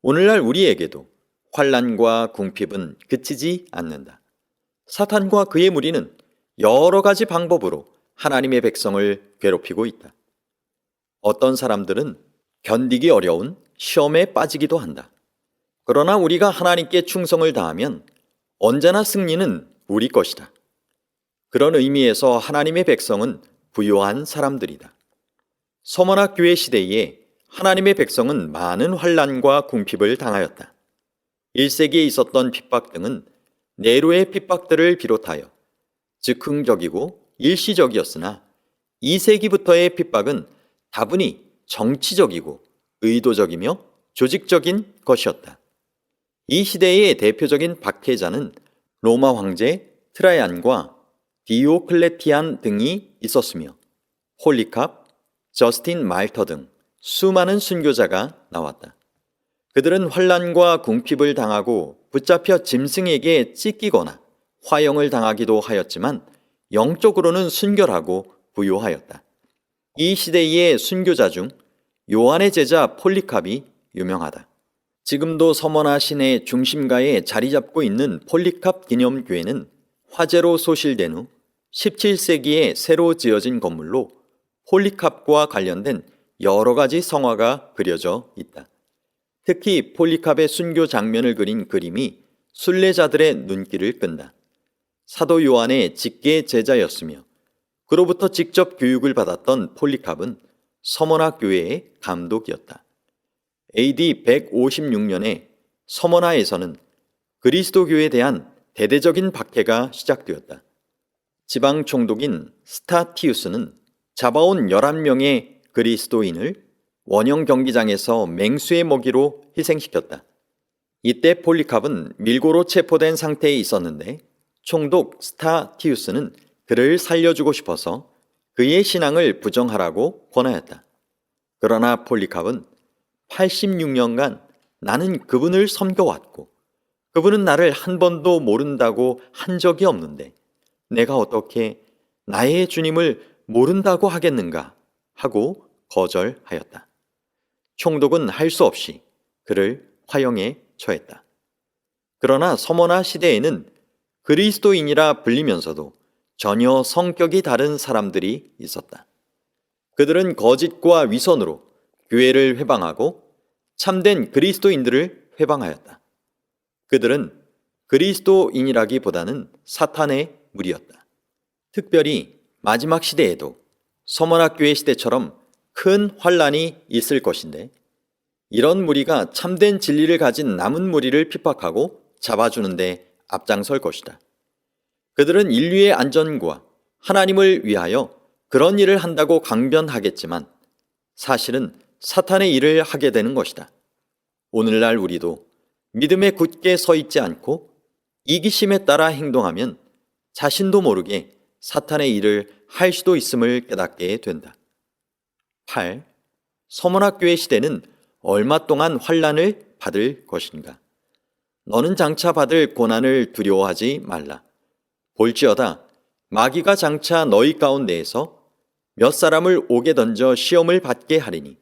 Speaker 1: 오늘날 우리에게도 환난과 궁핍은 그치지 않는다. 사탄과 그의 무리는 여러 가지 방법으로 하나님의 백성을 괴롭히고 있다. 어떤 사람들은 견디기 어려운 시험에 빠지기도 한다. 그러나 우리가 하나님께 충성을 다하면 언제나 승리는 우리 것이다. 그런 의미에서 하나님의 백성은 부요한 사람들이다. 서머나 교회 시대에 하나님의 백성은 많은 환난과 궁핍을 당하였다. 1세기에 있었던 핍박 등은 네로의 핍박들을 비롯하여 즉흥적이고 일시적이었으나 2세기부터의 핍박은 다분히 정치적이고 의도적이며 조직적인 것이었다. 이 시대의 대표적인 박해자는 로마 황제 트라이안과 디오클레티안 등이 있었으며 폴리캅, 저스틴 말터 등 수많은 순교자가 나왔다. 그들은 환난과 궁핍을 당하고 붙잡혀 짐승에게 찢기거나 화형을 당하기도 하였지만 영적으로는 순결하고 부유하였다. 이 시대의 순교자 중 요한의 제자 폴리캅이 유명하다. 지금도 서머나 시내 중심가에 자리 잡고 있는 폴리캅 기념교회는 화재로 소실된 후 17세기에 새로 지어진 건물로 폴리캅과 관련된 여러 가지 성화가 그려져 있다. 특히 폴리캅의 순교 장면을 그린 그림이 순례자들의 눈길을 끈다. 사도 요한의 직계 제자였으며 그로부터 직접 교육을 받았던 폴리캅은 서머나 교회의 감독이었다. AD 156년에 서머나에서는 그리스도교에 대한 대대적인 박해가 시작되었다. 지방 총독인 스타티우스는 잡아온 11명의 그리스도인을 원형 경기장에서 맹수의 먹이로 희생시켰다. 이때 폴리캅은 밀고로 체포된 상태에 있었는데 총독 스타티우스는 그를 살려주고 싶어서 그의 신앙을 부정하라고 권하였다. 그러나 폴리캅은 86년간 나는 그분을 섬겨왔고 그분은 나를 한 번도 모른다고 한 적이 없는데 내가 어떻게 나의 주님을 모른다고 하겠는가 하고 거절하였다. 총독은 할 수 없이 그를 화형에 처했다. 그러나 서머나 시대에는 그리스도인이라 불리면서도 전혀 성격이 다른 사람들이 있었다. 그들은 거짓과 위선으로 교회를 회방하고 참된 그리스도인들을 회방하였다. 그들은 그리스도인이라기보다는 사탄의 무리였다. 특별히 마지막 시대에도 서머나 교회 시대처럼 큰 환란이 있을 것인데 이런 무리가 참된 진리를 가진 남은 무리를 핍박하고 잡아주는데 앞장설 것이다. 그들은 인류의 안전과 하나님을 위하여 그런 일을 한다고 강변하겠지만 사실은 사탄의 일을 하게 되는 것이다. 오늘날 우리도 믿음에 굳게 서 있지 않고 이기심에 따라 행동하면 자신도 모르게 사탄의 일을 할 수도 있음을 깨닫게 된다. 8. 서머나교회 시대는 얼마 동안 환란을 받을 것인가? 너는 장차 받을 고난을 두려워하지 말라. 볼지어다 마귀가 장차 너희 가운데에서 몇 사람을 옥에 던져 시험을 받게 하리니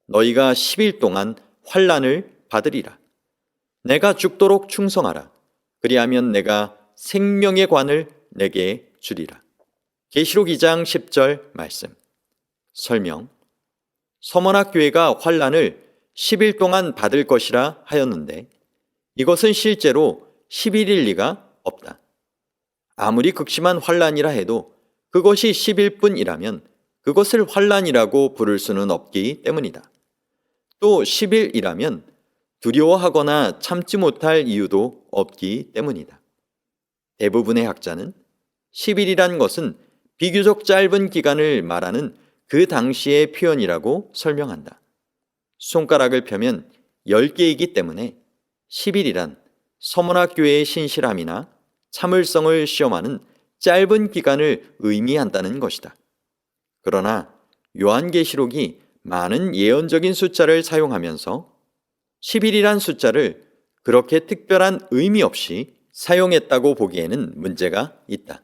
Speaker 1: 너희가 10일 동안 환란을 받으리라. 내가 죽도록 충성하라. 그리하면 내가 생명의 관을 내게 주리라. 계시록 2장 10절 말씀. 설명. 서머나 교회가 환란을 10일 동안 받을 것이라 하였는데 이것은 실제로 11일 리가 없다. 아무리 극심한 환란이라 해도 그것이 10일 뿐이라면 그것을 환란이라고 부를 수는 없기 때문이다. 또 10일이라면 두려워하거나 참지 못할 이유도 없기 때문이다. 대부분의 학자는 10일이란 것은 비교적 짧은 기간을 말하는 그 당시의 표현이라고 설명한다. 손가락을 펴면 10개이기 때문에 10일이란 서머나 교회의 신실함이나 참을성을 시험하는 짧은 기간을 의미한다는 것이다. 그러나 요한계시록이 많은 예언적인 숫자를 사용하면서 10일이란 숫자를 그렇게 특별한 의미 없이 사용했다고 보기에는 문제가 있다.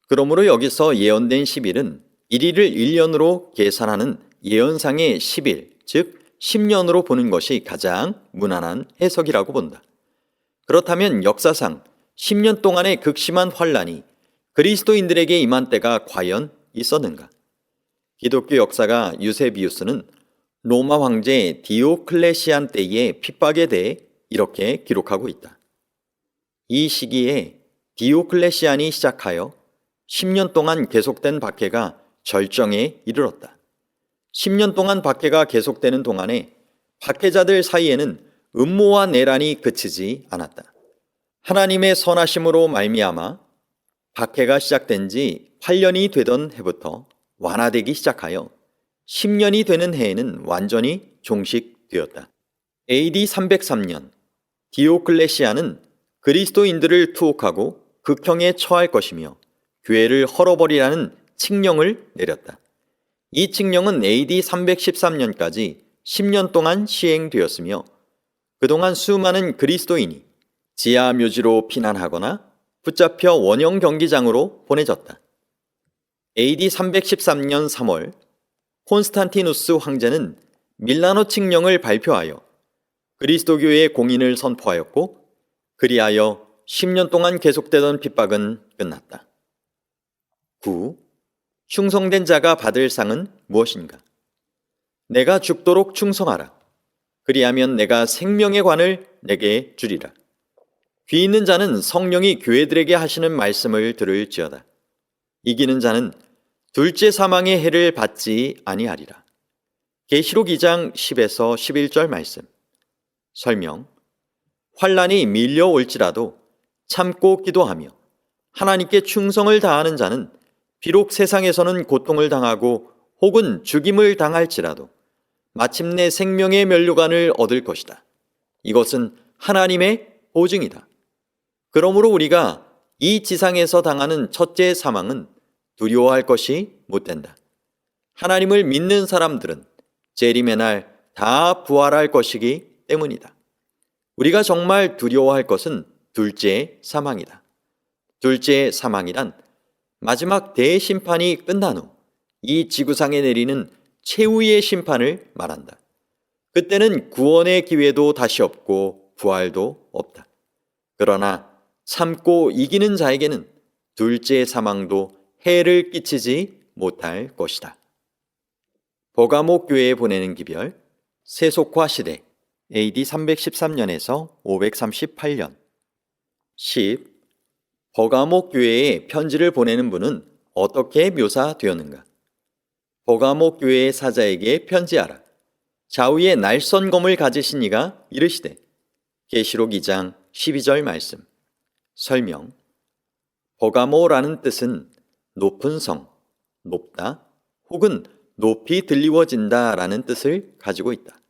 Speaker 1: 그러므로 여기서 예언된 10일은 1일을 1년으로 계산하는 예언상의 10일, 즉 10년으로 보는 것이 가장 무난한 해석이라고 본다. 그렇다면 역사상 10년 동안의 극심한 환란이 그리스도인들에게 임한 때가 과연 있었는가? 기독교 역사가 유세비우스는 로마 황제 디오클레시안 때의 핍박에 대해 이렇게 기록하고 있다. 이 시기에 디오클레시안이 시작하여 10년 동안 계속된 박해가 절정에 이르렀다. 10년 동안 박해가 계속되는 동안에 박해자들 사이에는 음모와 내란이 그치지 않았다. 하나님의 선하심으로 말미암아 박해가 시작된 지 8년이 되던 해부터 완화되기 시작하여 10년이 되는 해에는 완전히 종식되었다. AD 303년 디오클레시아는 그리스도인들을 투옥하고 극형에 처할 것이며 교회를 헐어버리라는 칙령을 내렸다. 이 칙령은 AD 313년까지 10년 동안 시행되었으며 그동안 수많은 그리스도인이 지하 묘지로 피난하거나 붙잡혀 원형 경기장으로 보내졌다. AD 313년 3월 콘스탄티누스 황제는 밀라노 칙령을 발표하여 그리스도교의 공인을 선포하였고 그리하여 10년 동안 계속되던 핍박은 끝났다. 9. 충성된 자가 받을 상은 무엇인가? 내가 죽도록 충성하라. 그리하면 내가 생명의 관을 내게 주리라. 귀 있는 자는 성령이 교회들에게 하시는 말씀을 들을지어다. 이기는 자는 둘째 사망의 해를 받지 아니하리라. 계시록 2장 10에서 11절 말씀. 설명. 환난이 밀려올지라도 참고 기도하며 하나님께 충성을 다하는 자는 비록 세상에서는 고통을 당하고 혹은 죽임을 당할지라도 마침내 생명의 면류관을 얻을 것이다. 이것은 하나님의 보증이다. 그러므로 우리가 이 지상에서 당하는 첫째 사망은 두려워할 것이 못 된다. 하나님을 믿는 사람들은 재림의 날 다 부활할 것이기 때문이다. 우리가 정말 두려워할 것은 둘째 사망이다. 둘째 사망이란 마지막 대심판이 끝난 후 이 지구상에 내리는 최후의 심판을 말한다. 그때는 구원의 기회도 다시 없고 부활도 없다. 그러나 참고 이기는 자에게는 둘째 사망도 해를 끼치지 못할 것이다. 버가모 교회에 보내는 기별, 세속화 시대, AD 313년에서 538년. 10. 버가모 교회에 편지를 보내는 분은 어떻게 묘사되었는가? 버가모 교회의 사자에게 편지하라. 좌우에 날선검을 가지신 이가 이르시되. 계시록 2장 12절 말씀. 설명. 버가모라는 뜻은 높은 성, 높다, 혹은 높이 들리워진다 라는 뜻을 가지고 있다.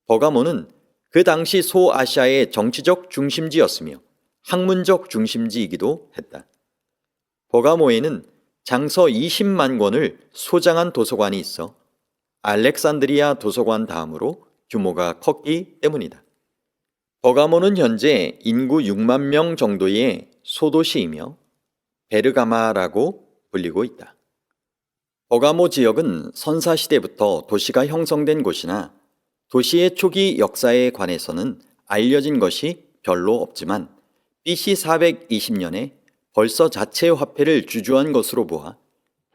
Speaker 1: 버가모는 그 당시 소아시아의 정치적 중심지였으며 학문적 중심지이기도 했다. 버가모에는 장서 20만 권을 소장한 도서관이 있어 알렉산드리아 도서관 다음으로 규모가 컸기 때문이다. 버가모는 현재 인구 6만 명 정도의 소도시이며 베르가마라고 불리고 있다. 버가모 지역은 선사시대부터 도시가 형성된 곳이나 도시의 초기 역사에 관해서는 알려진 것이 별로 없지만 BC 420년에 벌써 자체 화폐를 주주한 것으로 보아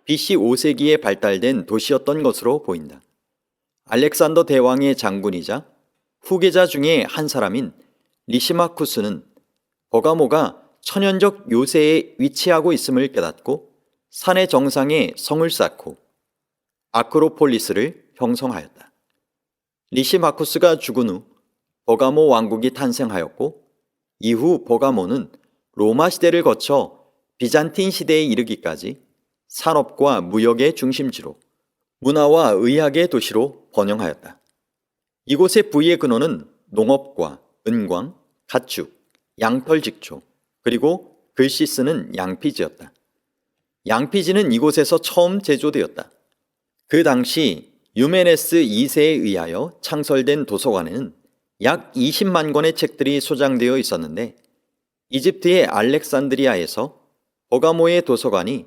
Speaker 1: BC 5세기에 발달된 도시였던 것으로 보인다. 알렉산더 대왕의 장군이자 후계자 중에 한 사람인 리시마쿠스는 버가모가 천연적 요새에 위치하고 있음을 깨닫고 산의 정상에 성을 쌓고 아크로폴리스를 형성하였다. 리시마쿠스가 죽은 후 버가모 왕국이 탄생하였고 이후 버가모는 로마 시대를 거쳐 비잔틴 시대에 이르기까지 산업과 무역의 중심지로 문화와 의학의 도시로 번영하였다. 이곳의 부의 근원은 농업과 은광, 가축, 양털 직초, 그리고 글씨 쓰는 양피지였다. 양피지는 이곳에서 처음 제조되었다. 그 당시 유메네스 2세에 의하여 창설된 도서관에는 약 20만 권의 책들이 소장되어 있었는데 이집트의 알렉산드리아에서 버가모의 도서관이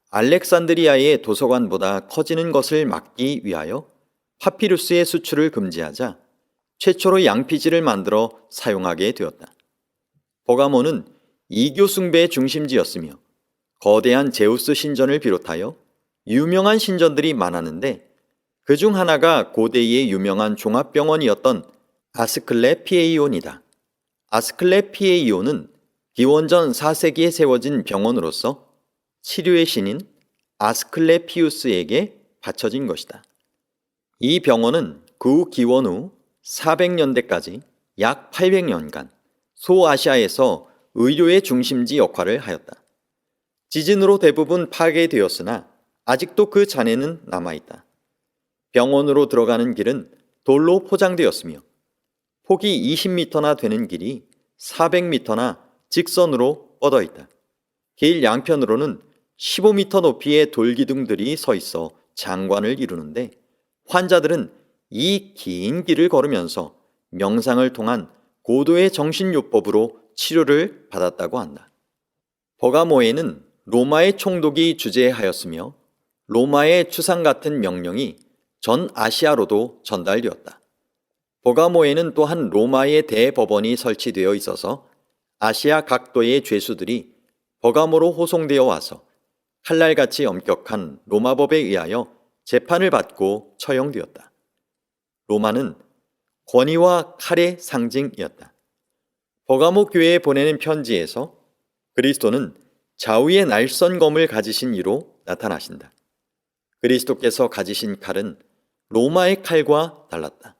Speaker 1: 알렉산드리아의 도서관보다 커지는 것을 막기 위하여 파피루스의 수출을 금지하자 최초로 양피지를 만들어 사용하게 되었다. 버가모는 이교 숭배의 중심지였으며 거대한 제우스 신전을 비롯하여 유명한 신전들이 많았는데 그중 하나가 고대의 유명한 종합병원이었던 아스클레피에이온이다. 아스클레피에이온은 기원전 4세기에 세워진 병원으로서 치료의 신인 아스클레피우스에게 바쳐진 것이다. 이 병원은 그 기원 후 400년대까지 약 800년간 소아시아에서 의료의 중심지 역할을 하였다. 지진으로 대부분 파괴되었으나 아직도 그 잔해는 남아있다. 병원으로 들어가는 길은 돌로 포장되었으며 폭이 20m나 되는 길이 400m나 직선으로 뻗어 있다. 길 양편으로는 15m 높이의 돌기둥들이 서 있어 장관을 이루는데 환자들은 이 긴 길을 걸으면서 명상을 통한 고도의 정신요법으로 치료를 받았다고 한다. 버가모에는 로마의 총독이 주재하였으며 로마의 추상 같은 명령이 전 아시아로도 전달되었다. 버가모에는 또한 로마의 대법원이 설치되어 있어서 아시아 각도의 죄수들이 버가모로 호송되어 와서 칼날같이 엄격한 로마법에 의하여 재판을 받고 처형되었다. 로마는 권위와 칼의 상징이었다. 버가모 교회에 보내는 편지에서 그리스도는 좌우의 날선 검을 가지신 이로 나타나신다. 그리스도께서 가지신 칼은 로마의 칼과 달랐다.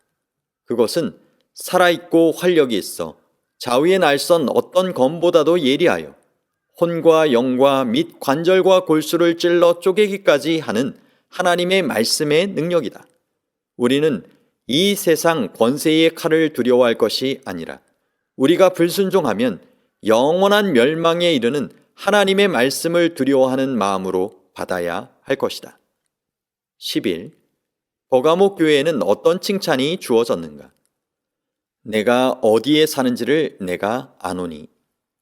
Speaker 1: 그것은 살아있고 활력이 있어 자위의 날선 어떤 검보다도 예리하여 혼과 영과 및 관절과 골수를 찔러 쪼개기까지 하는 하나님의 말씀의 능력이다. 우리는 이 세상 권세의 칼을 두려워할 것이 아니라 우리가 불순종하면 영원한 멸망에 이르는 하나님의 말씀을 두려워하는 마음으로 받아야 할 것이다. 10일, 버가모 교회에는 어떤 칭찬이 주어졌는가? 내가 어디에 사는지를 내가 아노니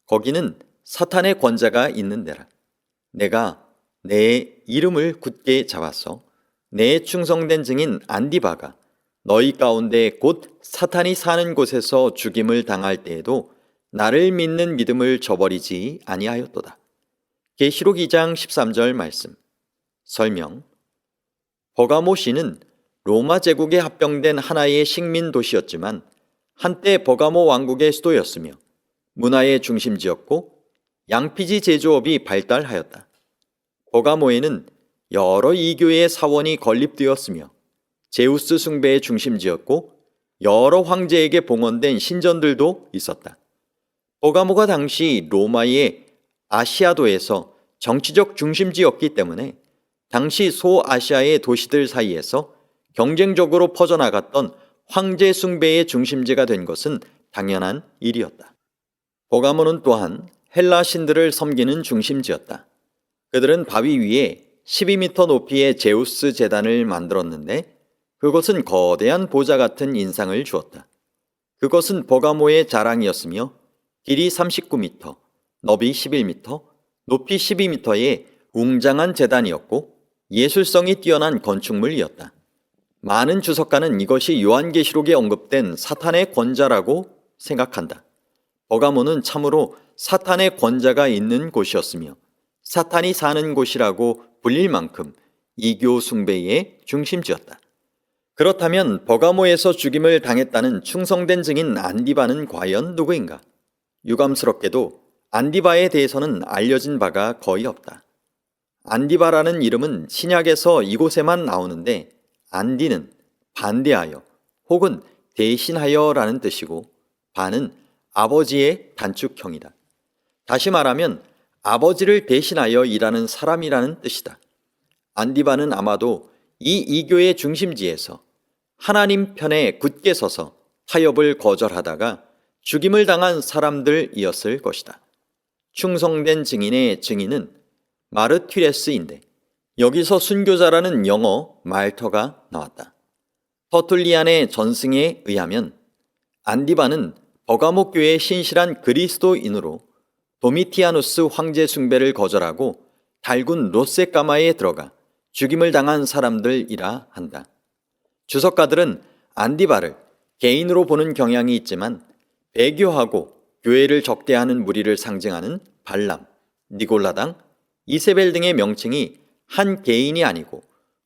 Speaker 1: 거기는 사탄의 권자가 있는 데라. 내가 내 이름을 굳게 잡았어. 내 충성된 증인 안디바가 너희 가운데 곧 사탄이 사는 곳에서 죽임을 당할 때에도 나를 믿는 믿음을 저버리지 아니하였도다. 계시록 2장 13절 말씀. 설명. 버가모 시는 로마 제국에 합병된 하나의 식민 도시였지만 한때 버가모 왕국의 수도였으며 문화의 중심지였고 양피지 제조업이 발달하였다. 버가모에는 여러 이교의 사원이 건립되었으며 제우스 숭배의 중심지였고 여러 황제에게 봉헌된 신전들도 있었다. 버가모가 당시 로마의 아시아도에서 정치적 중심지였기 때문에 당시 소아시아의 도시들 사이에서 경쟁적으로 퍼져나갔던 황제 숭배의 중심지가 된 것은 당연한 일이었다. 버가모는 또한 헬라 신들을 섬기는 중심지였다. 그들은 바위 위에 12m 높이의 제우스 제단을 만들었는데 그것은 거대한 보좌 같은 인상을 주었다. 그것은 버가모의 자랑이었으며 길이 39m, 너비 11m, 높이 12m의 웅장한 제단이었고 예술성이 뛰어난 건축물이었다. 많은 주석가는 이것이 요한계시록에 언급된 사탄의 권자라고 생각한다. 버가모는 참으로 사탄의 권자가 있는 곳이었으며 사탄이 사는 곳이라고 불릴 만큼 이교 숭배의 중심지였다. 그렇다면 버가모에서 죽임을 당했다는 충성된 증인 안디바는 과연 누구인가? 유감스럽게도 안디바에 대해서는 알려진 바가 거의 없다. 안디바라는 이름은 신약에서 이곳에만 나오는데 안디는 반대하여 혹은 대신하여라는 뜻이고 바는 아버지의 단축형이다. 다시 말하면 아버지를 대신하여 일하는 사람이라는 뜻이다. 안디바는 아마도 이 이교의 중심지에서 하나님 편에 굳게 서서 타협을 거절하다가 죽임을 당한 사람들이었을 것이다. 충성된 증인의 증인은 마르티레스인데 여기서 순교자라는 영어 말터가 나왔다. 터툴리안의 전승에 의하면 안디바는 버가모 교회의 신실한 그리스도인으로 도미티아누스 황제 숭배를 거절하고 달군 로세까마에 들어가 죽임을 당한 사람들이라 한다. 주석가들은 안디바를 개인으로 보는 경향이 있지만 배교하고 교회를 적대하는 무리를 상징하는 발람, 니골라당, 이세벨 등의 명칭이 한 개인이 아니고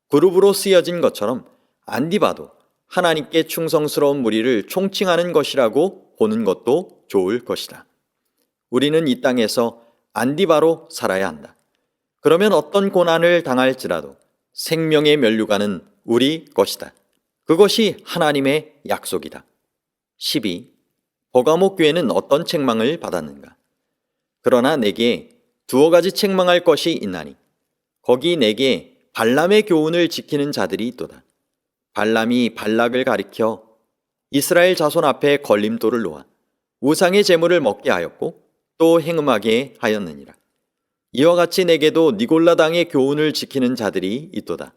Speaker 1: 그룹으로 쓰여진 것처럼 안디바도 하나님께 충성스러운 무리를 총칭하는 것이라고 보는 것도 좋을 것이다. 우리는 이 땅에서 안디바로 살아야 한다. 그러면 어떤 고난을 당할지라도 생명의 면류관은 우리 것이다. 그것이 하나님의 약속이다. 12. 버가모 교회는 어떤 책망을 받았는가? 그러나 내게 두어 가지 책망할 것이 있나니 거기 내게 발람의 교훈을 지키는 자들이 있도다. 발람이 발락을 가리켜 이스라엘 자손 앞에 걸림돌을 놓아 우상의 제물을 먹게 하였고 또 행음하게 하였느니라. 이와 같이 내게도 니골라당의 교훈을 지키는 자들이 있도다.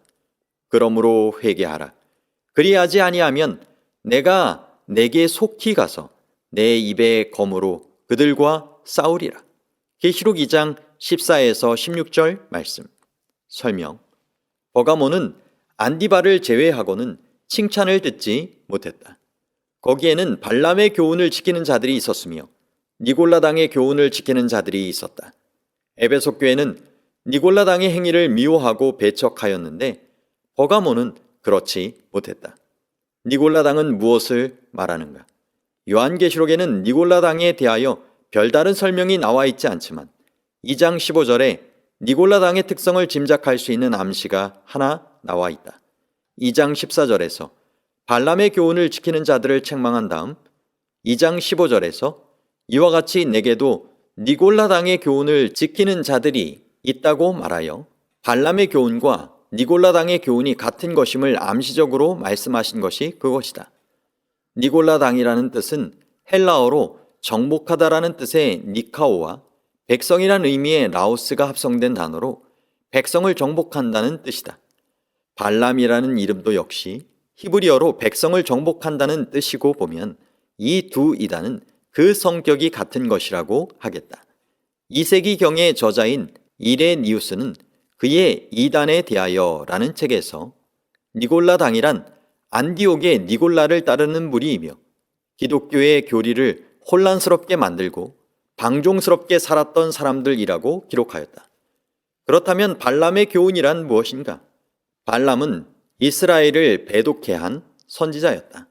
Speaker 1: 그러므로 회개하라. 그리하지 아니하면 내가 내게 속히 가서 내 입의 검으로 그들과 싸우리라. 계시록 2장 14에서 16절 말씀. 설명. 버가모는 안디바를 제외하고는 칭찬을 듣지 못했다. 거기에는 발람의 교훈을 지키는 자들이 있었으며 니골라당의 교훈을 지키는 자들이 있었다. 에베소 교회는 니골라당의 행위를 미워하고 배척하였는데 버가모는 그렇지 못했다. 니골라당은 무엇을 말하는가? 요한계시록에는 니골라당에 대하여 별다른 설명이 나와 있지 않지만 2장 15절에 니골라당의 특성을 짐작할 수 있는 암시가 하나 나와 있다. 2장 14절에서 발람의 교훈을 지키는 자들을 책망한 다음 2장 15절에서 이와 같이 내게도 니골라 당의 교훈을 지키는 자들이 있다고 말하여 발람의 교훈과 니골라 당의 교훈이 같은 것임을 암시적으로 말씀하신 것이 그것이다. 니골라 당이라는 뜻은 헬라어로 정복하다라는 뜻의 니카오와 백성이란 의미의 라오스가 합성된 단어로 백성을 정복한다는 뜻이다. 발람이라는 이름도 역시 히브리어로 백성을 정복한다는 뜻이고 보면 이 두 이단은 그 성격이 같은 것이라고 하겠다. 2세기경의 저자인 이레니우스는 그의 이단에 대하여라는 책에서 니골라 당이란 안디옥의 니골라를 따르는 무리이며 기독교의 교리를 혼란스럽게 만들고 방종스럽게 살았던 사람들이라고 기록하였다. 그렇다면 발람의 교훈이란 무엇인가? 발람은 이스라엘을 배독해 한 선지자였다.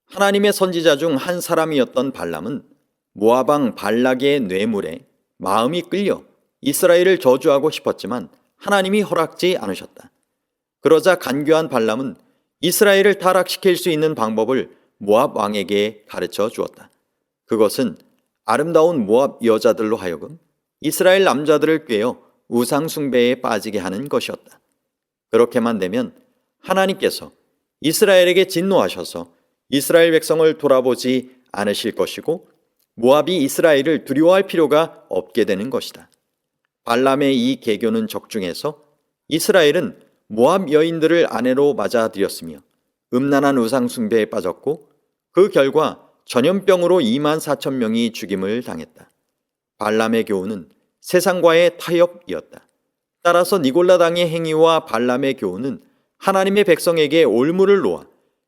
Speaker 1: 하나님의 선지자 중 한 사람이었던 발람은 모압왕 발락의 뇌물에 마음이 끌려 이스라엘을 저주하고 싶었지만 하나님이 허락지 않으셨다. 그러자 간교한 발람은 이스라엘을 타락시킬 수 있는 방법을 모압 왕에게 가르쳐 주었다. 그것은 아름다운 모압 여자들로 하여금 이스라엘 남자들을 꾀어 우상 숭배에 빠지게 하는 것이었다. 그렇게만 되면 하나님께서 이스라엘에게 진노하셔서 이스라엘 백성을 돌아보지 않으실 것이고 모압이 이스라엘을 두려워할 필요가 없게 되는 것이다. 발람의 이 계교는 적중해서 이스라엘은 모압 여인들을 아내로 맞아들였으며 음란한 우상 숭배에 빠졌고 그 결과 전염병으로 2만 4천 명이 죽임을 당했다. 발람의 교훈은 세상과의 타협이었다. 따라서 니골라 당의 행위와 발람의 교훈은 하나님의 백성에게 올무를 놓아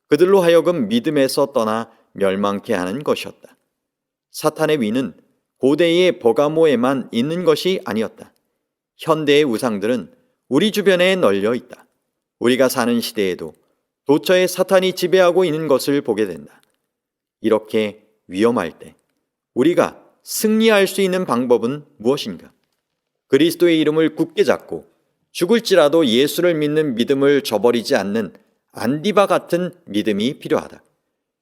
Speaker 1: 그들로 하여금 믿음에서 떠나 멸망케 하는 것이었다. 사탄의 위는 고대의 버가모에만 있는 것이 아니었다. 현대의 우상들은 우리 주변에 널려 있다. 우리가 사는 시대에도 도처에 사탄이 지배하고 있는 것을 보게 된다. 이렇게 위험할 때 우리가 승리할 수 있는 방법은 무엇인가? 그리스도의 이름을 굳게 잡고 죽을지라도 예수를 믿는 믿음을 저버리지 않는 안디바 같은 믿음이 필요하다.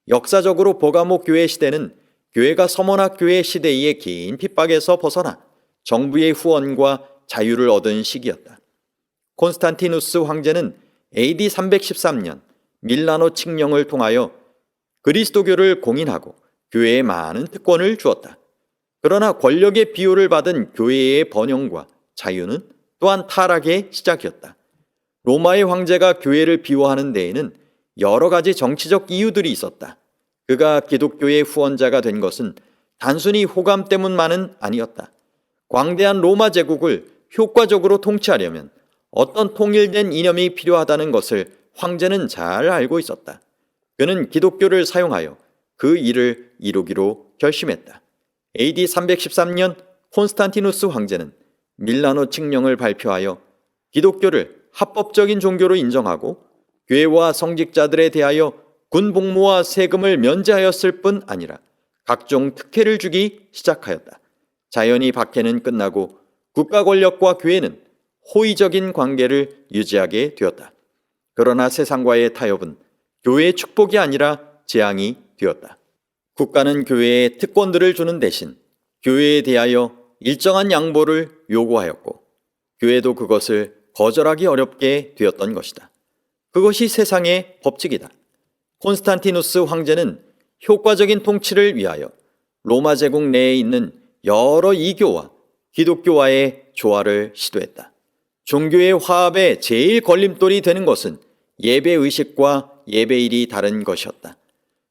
Speaker 1: 역사적으로 버가모 교회 시대는 교회가 서머나 교회 시대의 긴 핍박에서 벗어나 정부의 후원과 자유를 얻은 시기였다. 콘스탄티누스 황제는 AD 313년 밀라노 칙령을 통하여 그리스도교를 공인하고 교회에 많은 특권을 주었다. 그러나 권력의 비호를 받은 교회의 번영과 자유는 또한 타락의 시작이었다. 로마의 황제가 교회를 비호하는 데에는 여러 가지 정치적 이유들이 있었다. 그가 기독교의 후원자가 된 것은 단순히 호감 때문만은 아니었다. 광대한 로마 제국을 효과적으로 통치하려면 어떤 통일된 이념이 필요하다는 것을 황제는 잘 알고 있었다. 그는 기독교를 사용하여 그 일을 이루기로 결심했다. AD 313년 콘스탄티누스 황제는 밀라노 칙령을 발표하여 기독교를 합법적인 종교로 인정하고 교회와 성직자들에 대하여 군 복무와 세금을 면제하였을 뿐 아니라 각종 특혜를 주기 시작하였다. 자연히 박해는 끝나고 국가 권력과 교회는 호의적인 관계를 유지하게 되었다. 그러나 세상과의 타협은 교회의 축복이 아니라 재앙이 되었다. 국가는 교회에 특권들을 주는 대신 교회에 대하여 일정한 양보를 요구하였고 교회도 그것을 거절하기 어렵게 되었던 것이다. 그것이 세상의 법칙이다. 콘스탄티누스 황제는 효과적인 통치를 위하여 로마 제국 내에 있는 여러 이교와 기독교와의 조화를 시도했다. 종교의 화합에 제일 걸림돌이 되는 것은 예배의식과 예배일이 다른 것이었다.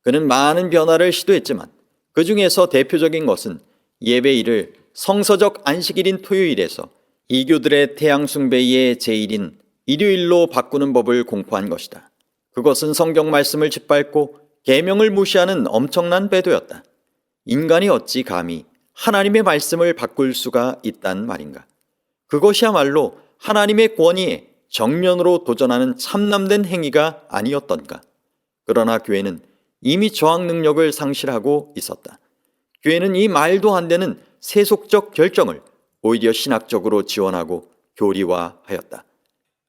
Speaker 1: 그는 많은 변화를 시도했지만 그 중에서 대표적인 것은 예배일을 성서적 안식일인 토요일에서 이교들의 태양 숭배의 제일인 일요일로 바꾸는 법을 공포한 것이다. 그것은 성경 말씀을 짓밟고 계명을 무시하는 엄청난 배도였다. 인간이 어찌 감히 하나님의 말씀을 바꿀 수가 있단 말인가? 그것이야말로 하나님의 권위에 정면으로 도전하는 참남된 행위가 아니었던가? 그러나 교회는 이미 저항 능력을 상실하고 있었다. 교회는 이 말도 안 되는 세속적 결정을 오히려 신학적으로 지원하고 교리화하였다.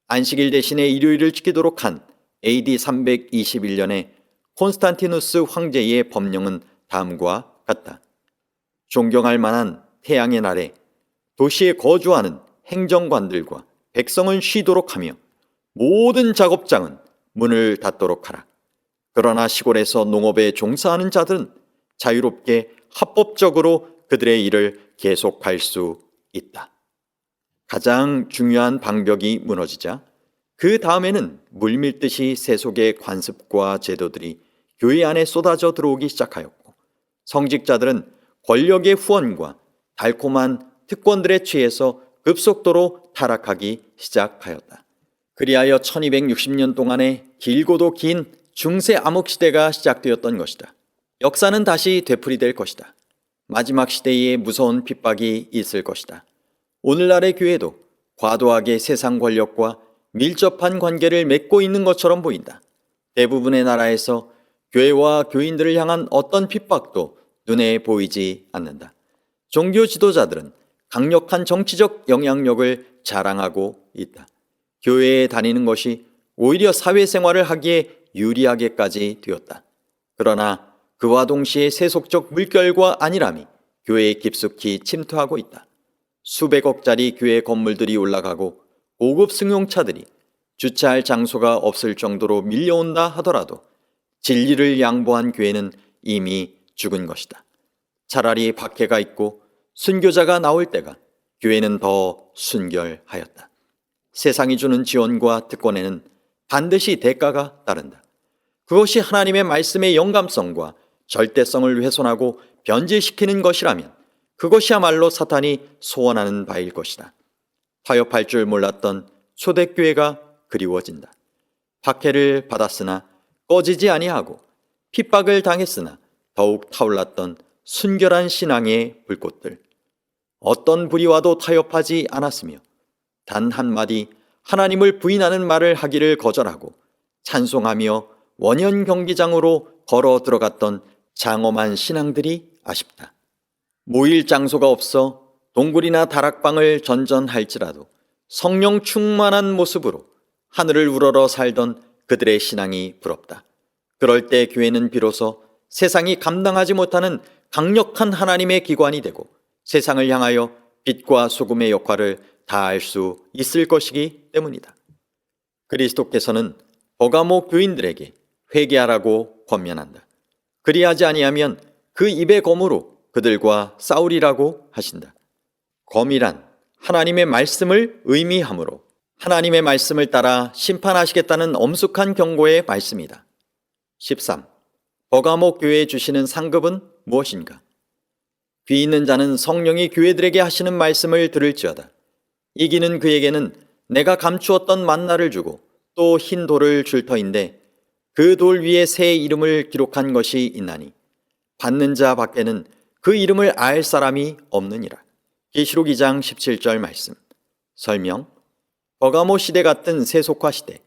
Speaker 1: 안식일 대신에 일요일을 지키도록 한 AD 321년에 콘스탄티누스 황제의 법령은 다음과 같다. 존경할 만한 태양의 날에 도시에 거주하는 행정관들과 백성은 쉬도록 하며 모든 작업장은 문을 닫도록 하라. 그러나 시골에서 농업에 종사하는 자들은 자유롭게 합법적으로 그들의 일을 계속할 수 있다. 가장 중요한 방벽이 무너지자 그 다음에는 물밀듯이 세속의 관습과 제도들이 교회 안에 쏟아져 들어오기 시작하였고, 성직자들은 권력의 후원과 달콤한 특권들에 취해서 급속도로 타락하기 시작하였다. 그리하여 1260년 동안의 길고도 긴 중세 암흑 시대가 시작되었던 것이다. 역사는 다시 되풀이될 것이다. 마지막 시대에 무서운 핍박이 있을 것이다. 오늘날의 교회도 과도하게 세상 권력과 밀접한 관계를 맺고 있는 것처럼 보인다. 대부분의 나라에서 교회와 교인들을 향한 어떤 핍박도 눈에 보이지 않는다. 종교 지도자들은 강력한 정치적 영향력을 자랑하고 있다. 교회에 다니는 것이 오히려 사회생활을 하기에 유리하게까지 되었다. 그러나 그와 동시에 세속적 물결과 안일함이 교회에 깊숙이 침투하고 있다. 수백억짜리 교회 건물들이 올라가고 고급 승용차들이 주차할 장소가 없을 정도로 밀려온다 하더라도 진리를 양보한 교회는 이미 죽은 것이다. 차라리 박해가 있고 순교자가 나올 때가 교회는 더 순결하였다. 세상이 주는 지원과 특권에는 반드시 대가가 따른다. 그것이 하나님의 말씀의 영감성과 절대성을 훼손하고 변질시키는 것이라면 그것이야말로 사탄이 소원하는 바일 것이다. 타협할 줄 몰랐던 초대교회가 그리워진다. 박해를 받았으나 꺼지지 아니하고 핍박을 당했으나 더욱 타올랐던 순결한 신앙의 불꽃들. 어떤 불의와도 타협하지 않았으며 단 한마디 하나님을 부인하는 말을 하기를 거절하고 찬송하며 원현 경기장으로 걸어 들어갔던 장엄한 신앙들이 아쉽다. 모일 장소가 없어 동굴이나 다락방을 전전할지라도 성령 충만한 모습으로 하늘을 우러러 살던 그들의 신앙이 부럽다. 그럴 때 교회는 비로소 세상이 감당하지 못하는 강력한 하나님의 기관이 되고 세상을 향하여 빛과 소금의 역할을 다할 수 있을 것이기 때문이다. 그리스도께서는 버가모 교인들에게 회개하라고 권면한다. 그리하지 아니하면 그 입의 검으로 그들과 싸우리라고 하신다. 검이란 하나님의 말씀을 의미하므로 하나님의 말씀을 따라 심판하시겠다는 엄숙한 경고의 말씀이다. 13. 버가모 교회에 주시는 상급은 무엇인가? 귀 있는 자는 성령이 교회들에게 하시는 말씀을 들을지어다. 이기는 그에게는 내가 감추었던 만나를 주고 또 흰 돌을 줄 터인데 그 돌 위에 새 이름을 기록한 것이 있나니 받는 자 밖에는 그 이름을 알 사람이 없느니라. 계시록 2장 17절 말씀. 설명. 버가모 시대 같은 세속화 시대,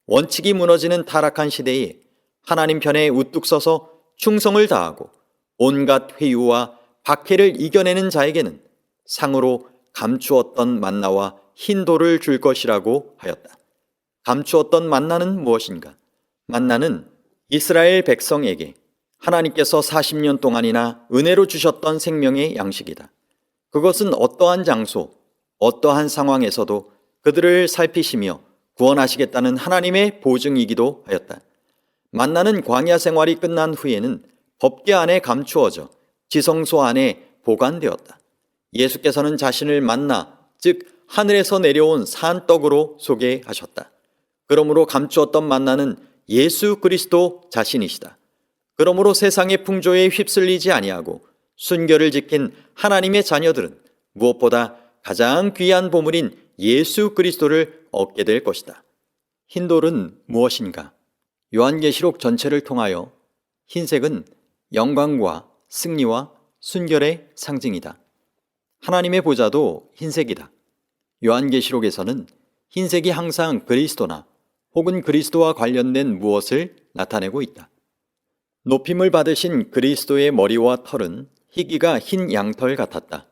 Speaker 1: 원칙이 무너지는 타락한 시대에 하나님 편에 우뚝 서서 충성을 다하고 온갖 회유와 박해를 이겨내는 자에게는 상으로 감추었던 만나와 흰 돌을 줄 것이라고 하였다. 감추었던 만나는 무엇인가? 만나는 이스라엘 백성에게 하나님께서 40년 동안이나 은혜로 주셨던 생명의 양식이다. 그것은 어떠한 장소, 어떠한 상황에서도 그들을 살피시며 구원하시겠다는 하나님의 보증이기도 하였다. 만나는 광야 생활이 끝난 후에는 법궤 안에 감추어져 지성소 안에 보관되었다. 예수께서는 자신을 만나, 즉 하늘에서 내려온 산떡으로 소개하셨다. 그러므로 감추었던 만나는 예수 그리스도 자신이시다. 그러므로 세상의 풍조에 휩쓸리지 아니하고 순결을 지킨 하나님의 자녀들은 무엇보다 가장 귀한 보물인 예수 그리스도를 얻게 될 것이다. 흰돌은 무엇인가? 요한계시록 전체를 통하여 흰색은 영광과 승리와 순결의 상징이다. 하나님의 보좌도 흰색이다. 요한계시록에서는 흰색이 항상 그리스도나 혹은 그리스도와 관련된 무엇을 나타내고 있다. 높임을 받으신 그리스도의 머리와 털은 희기가 흰 양털 같았다.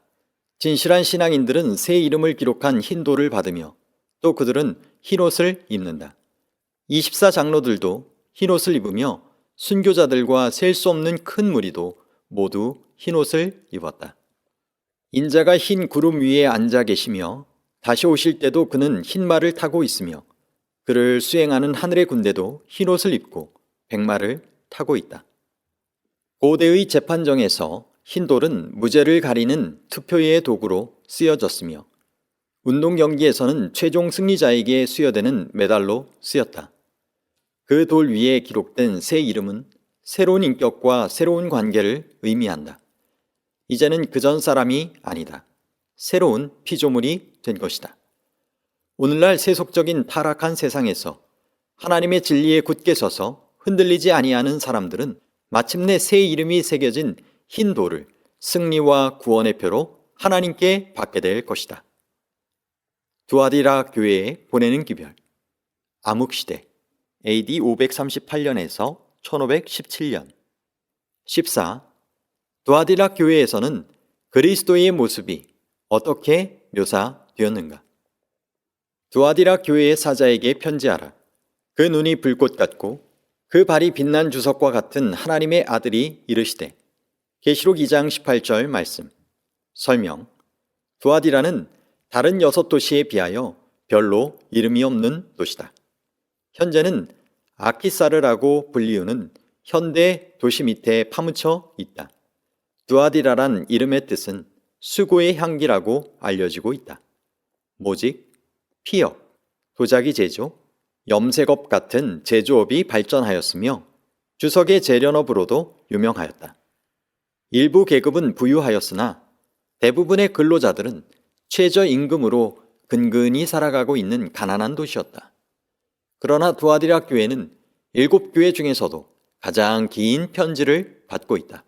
Speaker 1: 진실한 신앙인들은 새 이름을 기록한 흰 돌을 받으며 또 그들은 흰옷을 입는다. 24 장로들도 흰옷을 입으며 순교자들과 셀 수 없는 큰 무리도 모두 흰옷을 입었다. 인자가 흰 구름 위에 앉아 계시며 다시 오실 때도 그는 흰 말을 타고 있으며 그를 수행하는 하늘의 군대도 흰옷을 입고 백마를 타고 있다. 고대의 재판정에서 흰 돌은 무죄를 가리는 투표의 도구로 쓰여졌으며 운동 경기에서는 최종 승리자에게 수여되는 메달로 쓰였다. 그 돌 위에 기록된 새 이름은 새로운 인격과 새로운 관계를 의미한다. 이제는 그전 사람이 아니다. 새로운 피조물이 된 것이다. 오늘날 세속적인 타락한 세상에서 하나님의 진리에 굳게 서서 흔들리지 아니하는 사람들은 마침내 새 이름이 새겨진 흰 돌을 승리와 구원의 표로 하나님께 받게 될 것이다. 두아디라 교회에 보내는 기별. 암흑시대 AD 538년에서 1517년. 14. 두아디라 교회에서는 그리스도의 모습이 어떻게 묘사되었는가? 두아디라 교회의 사자에게 편지하라. 그 눈이 불꽃 같고 그 발이 빛난 주석과 같은 하나님의 아들이 이르시되. 계시록 2장 18절 말씀. 설명. 두아디라는 다른 6도시에 비하여 별로 이름이 없는 도시다. 현재는 아키사르라고 불리우는 현대 도시 밑에 파묻혀 있다. 두아디라란 이름의 뜻은 수고의 향기라고 알려지고 있다. 모직, 피역, 도자기 제조, 염색업 같은 제조업이 발전하였으며 주석의 재련업으로도 유명하였다. 일부 계급은 부유하였으나 대부분의 근로자들은 최저임금으로 근근히 살아가고 있는 가난한 도시였다. 그러나 두아디라 교회는 7교회 중에서도 가장 긴 편지를 받고 있다.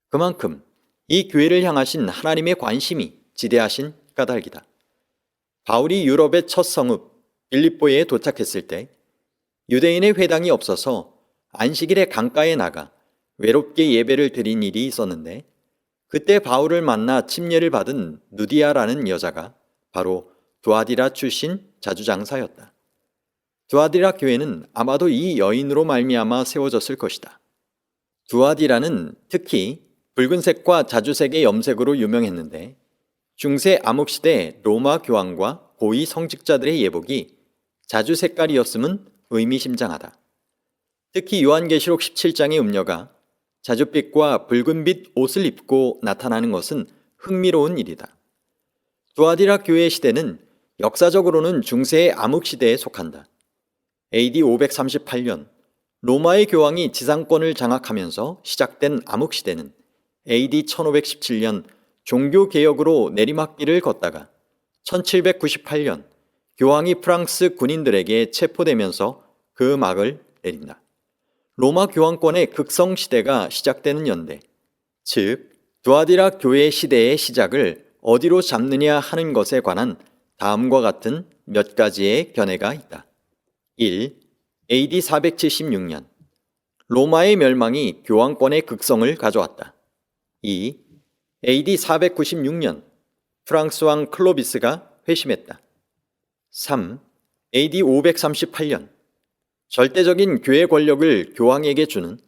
Speaker 1: 그만큼 이 교회를 향하신 하나님의 관심이 지대하신 까닭이다. 바울이 유럽의 첫 성읍 빌립보에 도착했을 때 유대인의 회당이 없어서 안식일에 강가에 나가 외롭게 예배를 드린 일이 있었는데 그때 바울을 만나 침례를 받은 누디아라는 여자가 바로 두아디라 출신 자주장사였다. 두아디라 교회는 아마도 이 여인으로 말미암아 세워졌을 것이다. 두아디라는 특히 붉은색과 자주색의 염색으로 유명했는데 중세 암흑시대 로마 교황과 고위 성직자들의 예복이 자주 색깔이었음은 의미심장하다. 특히 요한계시록 17장의 음녀가 자줏빛과 붉은빛 옷을 입고 나타나는 것은 흥미로운 일이다. 두아디라 교회 시대는 역사적으로는 중세의 암흑시대에 속한다. AD 538년 로마의 교황이 지상권을 장악하면서 시작된 암흑시대는 AD 1517년 종교개혁으로 내리막길을 걷다가 1798년 교황이 프랑스 군인들에게 체포되면서 그 막을 내린다. 로마 교황권의 극성 시대가 시작되는 연대, 즉 두아디라 교회 시대의 시작을 어디로 잡느냐 하는 것에 관한 다음과 같은 몇 가지의 견해가 있다. 1. AD 476년 로마의 멸망이 교황권의 극성을 가져왔다. 2. AD 496년 프랑스 왕 클로비스가 회심했다. 3. AD 538년 절대적인 교회 권력을 교황에게 주는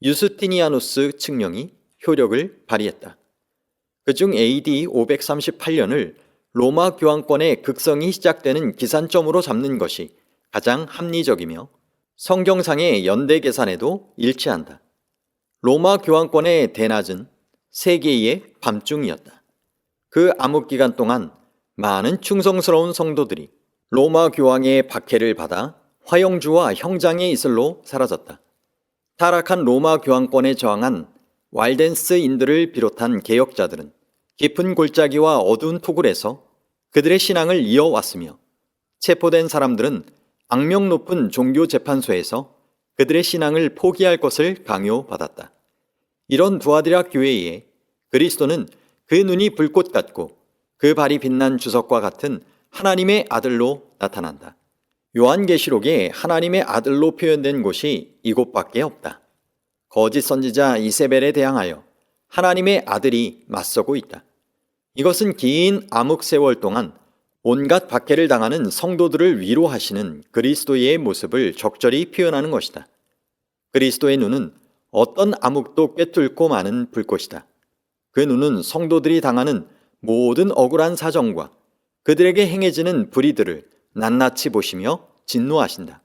Speaker 1: 유스티니아누스 칙령이 효력을 발휘했다. 그중 AD 538년을 로마 교황권의 극성이 시작되는 기산점으로 잡는 것이 가장 합리적이며 성경상의 연대 계산에도 일치한다. 로마 교황권의 대낮은 세계의 밤중이었다. 그 암흑 기간 동안 많은 충성스러운 성도들이 로마 교황의 박해를 받아 화영주와 형장의 이슬로 사라졌다. 타락한 로마 교황권에 저항한 왈덴스인들을 비롯한 개혁자들은 깊은 골짜기와 어두운 토굴에서 그들의 신앙을 이어왔으며 체포된 사람들은 악명 높은 종교재판소에서 그들의 신앙을 포기할 것을 강요받았다. 이런 두아디라 교회에 그리스도는 그 눈이 불꽃 같고 그 발이 빛난 주석과 같은 하나님의 아들로 나타난다. 요한계시록에 하나님의 아들로 표현된 곳이 이곳밖에 없다. 거짓 선지자 이세벨에 대항하여 하나님의 아들이 맞서고 있다. 이것은 긴 암흑 세월 동안 온갖 박해를 당하는 성도들을 위로하시는 그리스도의 모습을 적절히 표현하는 것이다. 그리스도의 눈은 어떤 암흑도 꿰뚫고 마는 불꽃이다. 그 눈은 성도들이 당하는 모든 억울한 사정과 그들에게 행해지는 불의들을 낱낱이 보시며 진노하신다.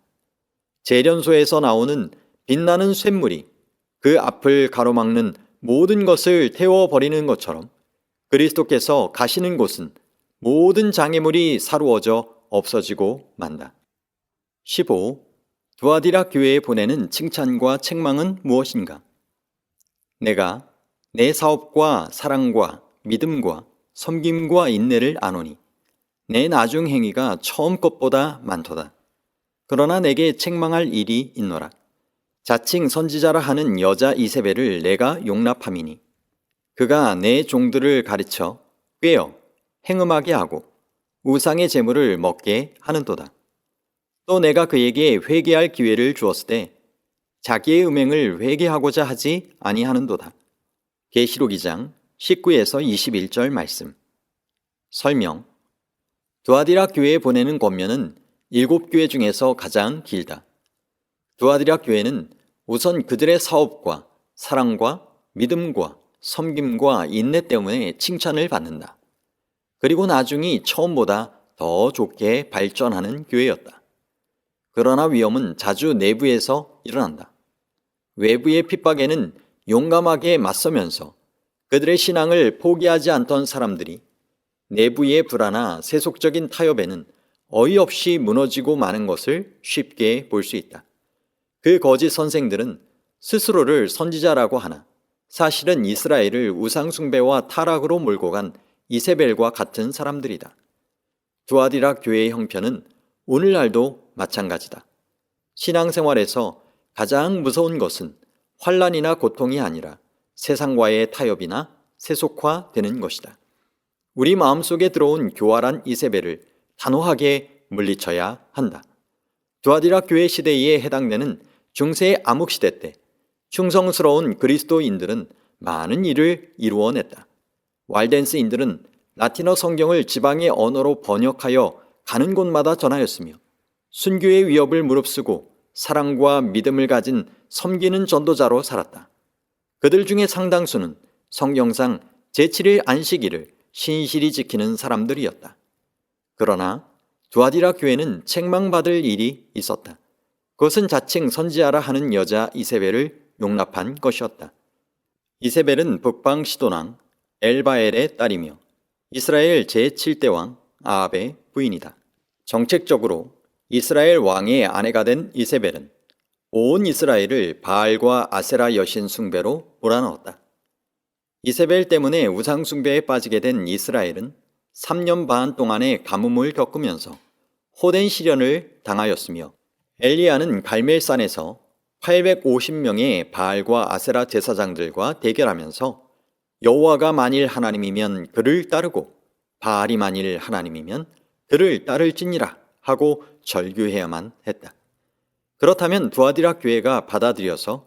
Speaker 1: 재련소에서 나오는 빛나는 쇳물이 그 앞을 가로막는 모든 것을 태워버리는 것처럼 그리스도께서 가시는 곳은 모든 장애물이 사루어져 없어지고 만다. 15. 두아디라 교회에 보내는 칭찬과 책망은 무엇인가? 내가 내 사업과 사랑과 믿음과 섬김과 인내를 아노니 내 나중 행위가 처음 것보다 많도다. 그러나 내게 책망할 일이 있노라. 자칭 선지자라 하는 여자 이세벨을 내가 용납함이니 그가 내 종들을 가르쳐 꾀어 행음하게 하고 우상의 제물을 먹게 하는도다. 또 내가 그에게 회개할 기회를 주었을 때 자기의 음행을 회개하고자 하지 아니하는도다. 계시록 2장 19에서 21절 말씀. 설명. 두아디라 교회에 보내는 권면은 7교회 중에서 가장 길다. 두아디라 교회는 우선 그들의 사업과 사랑과 믿음과 섬김과 인내 때문에 칭찬을 받는다. 그리고 나중이 처음보다 더 좋게 발전하는 교회였다. 그러나 위험은 자주 내부에서 일어난다. 외부의 핍박에는 용감하게 맞서면서 그들의 신앙을 포기하지 않던 사람들이 내부의 불안과 세속적인 타협에는 어이없이 무너지고 마는 것을 쉽게 볼 수 있다. 그 거짓 선생들은 스스로를 선지자라고 하나 사실은 이스라엘을 우상숭배와 타락으로 몰고 간 이세벨과 같은 사람들이다. 두아디라 교회의 형편은 오늘날도 마찬가지다. 신앙생활에서 가장 무서운 것은 환난이나 고통이 아니라 세상과의 타협이나 세속화되는 것이다. 우리 마음속에 들어온 교활한 이세벨을 단호하게 물리쳐야 한다. 두아디라 교회 시대에 해당되는 중세의 암흑시대 때 충성스러운 그리스도인들은 많은 일을 이루어냈다. walden스인들은 라틴어 성경을 지방의 언어로 번역하여 가는 곳마다 전하였으며 순교의 위협을 무릅쓰고 사랑과 믿음을 가진 섬기는 전도자로 살았다. 그들 중에 상당수는 성경상 제7일 안식일을 신실히 지키는 사람들이었다. 그러나 두아디라 교회는 책망받을 일이 있었다. 그것은 자칭 선지자라 하는 여자 이세벨을 용납한 것이었다. 이세벨은 북방 시돈왕 엘바엘의 딸이며 이스라엘 제7대 왕 아합의 부인이다. 정책적으로 이스라엘 왕의 아내가 된 이세벨은 온 이스라엘을 바알과 아세라 여신 숭배로 몰아넣었다. 이세벨 때문에 우상 숭배에 빠지게 된 이스라엘은 3년 반 동안의 가뭄을 겪으면서 호된 시련을 당하였으며 엘리야는 갈멜산에서 850명의 바알과 아세라 제사장들과 대결하면서 여호와가 만일 하나님이면 그를 따르고 바알이 만일 하나님이면 그를 따를지니라 하고 절규해야만 했다. 그렇다면 두아디라 교회가 받아들여서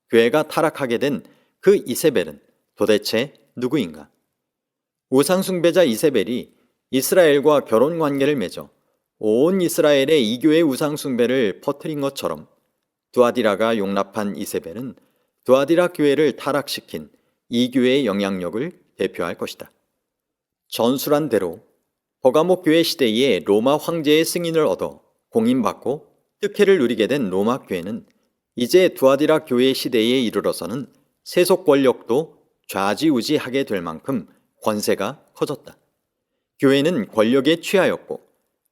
Speaker 1: 교회가 타락하게 된 그 이세벨은 도대체 누구인가? 우상숭배자 이세벨이 이스라엘과 결혼 관계를 맺어 온 이스라엘의 이교의 우상숭배를 퍼뜨린 것처럼 두아디라가 용납한 이세벨은 두아디라 교회를 타락시킨 이교의 영향력을 대표할 것이다. 전술한 대로 버가모 교회 시대에 로마 황제의 승인을 얻어 공인받고 특혜를 누리게 된 로마 교회는 이제 두아디라 교회 시대에 이르러서는 세속 권력도 좌지우지하게 될 만큼 권세가 커졌다. 교회는 권력에 취하였고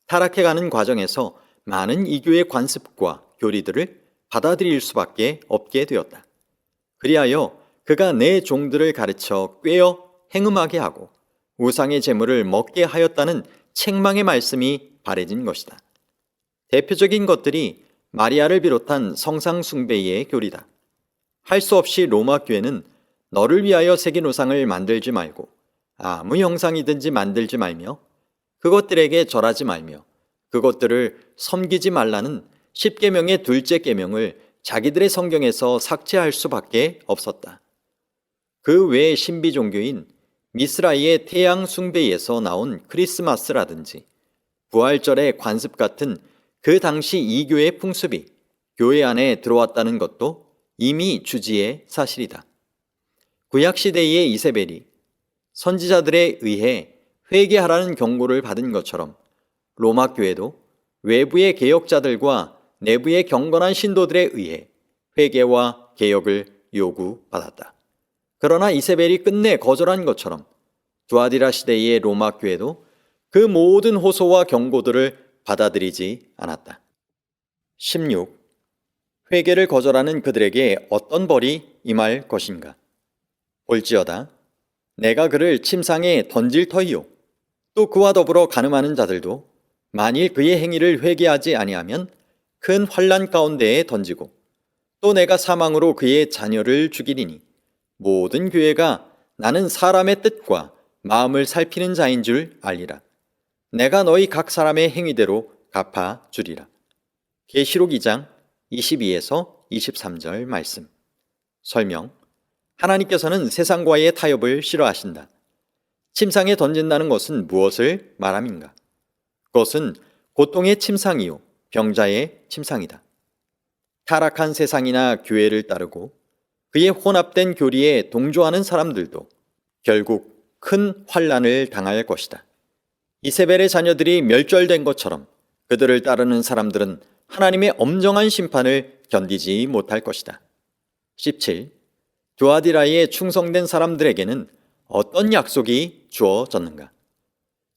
Speaker 1: 타락해가는 과정에서 많은 이교의 관습과 교리들을 받아들일 수밖에 없게 되었다. 그리하여 그가 내 종들을 가르쳐 꾀어 행음하게 하고 우상의 제물을 먹게 하였다는 책망의 말씀이 발해진 것이다. 대표적인 것들이 마리아를 비롯한 성상 숭배의 교리다. 할 수 없이 로마 교회는 너를 위하여 새긴 우상을 만들지 말고 아무 형상이든지 만들지 말며 그것들에게 절하지 말며 그것들을 섬기지 말라는 10계명의 둘째 계명을 자기들의 성경에서 삭제할 수밖에 없었다. 그 외의 신비 종교인 미스라이의 태양 숭배에서 나온 크리스마스라든지 부활절의 관습 같은 그 당시 이교의 풍습이 교회 안에 들어왔다는 것도 이미 주지의 사실이다. 구약시대의 이세벨이 선지자들에 의해 회개하라는 경고를 받은 것처럼 로마 교회도 외부의 개혁자들과 내부의 경건한 신도들에 의해 회개와 개혁을 요구받았다. 그러나 이세벨이 끝내 거절한 것처럼 두아디라 시대의 로마 교회도 그 모든 호소와 경고들을 받아들이지 않았다. 16. 회개를 거절하는 그들에게 어떤 벌이 임할 것인가? 볼지어다 내가 그를 침상에 던질 터이요 또 그와 더불어 간음하는 자들도 만일 그의 행위를 회개하지 아니하면 큰 환난 가운데에 던지고 또 내가 사망으로 그의 자녀를 죽이리니 모든 교회가 나는 사람의 뜻과 마음을 살피는 자인 줄 알리라. 내가 너희 각 사람의 행위대로 갚아 주리라. 계시록 2장 22에서 23절 말씀. 설명. 하나님께서는 세상과의 타협을 싫어하신다. 침상에 던진다는 것은 무엇을 말함인가? 그것은 고통의 침상이요 병자의 침상이다. 타락한 세상이나 교회를 따르고 그의 혼합된 교리에 동조하는 사람들도 결국 큰 환난을 당할 것이다. 이세벨의 자녀들이 멸절된 것처럼 그들을 따르는 사람들은 하나님의 엄정한 심판을 견디지 못할 것이다. 17. 두아디라에 충성된 사람들에게는 어떤 약속이 주어졌는가?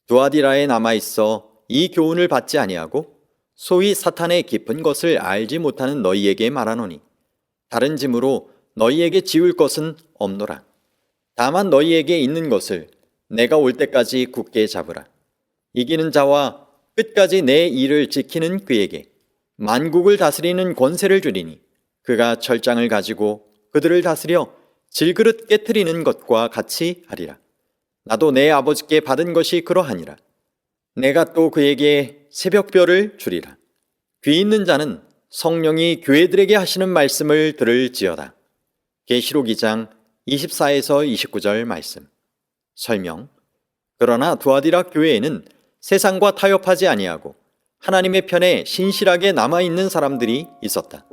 Speaker 1: 두아디라에 남아있어 이 교훈을 받지 아니하고 소위 사탄의 깊은 것을 알지 못하는 너희에게 말하노니 다른 짐으로 너희에게 지울 것은 없노라. 다만 너희에게 있는 것을 내가 올 때까지 굳게 잡으라. 이기는 자와 끝까지 내 일을 지키는 그에게 만국을 다스리는 권세를 주리니 그가 철장을 가지고 그들을 다스려 질그릇 깨트리는 것과 같이 하리라. 나도 내 아버지께 받은 것이 그러하니라. 내가 또 그에게 새벽별을 주리라. 귀 있는 자는 성령이 교회들에게 하시는 말씀을 들을지어다. 계시록 2장 24에서 29절 말씀. 설명. 그러나 두아디라 교회에는 세상과 타협하지 아니하고 하나님의 편에 신실하게 남아있는 사람들이 있었다.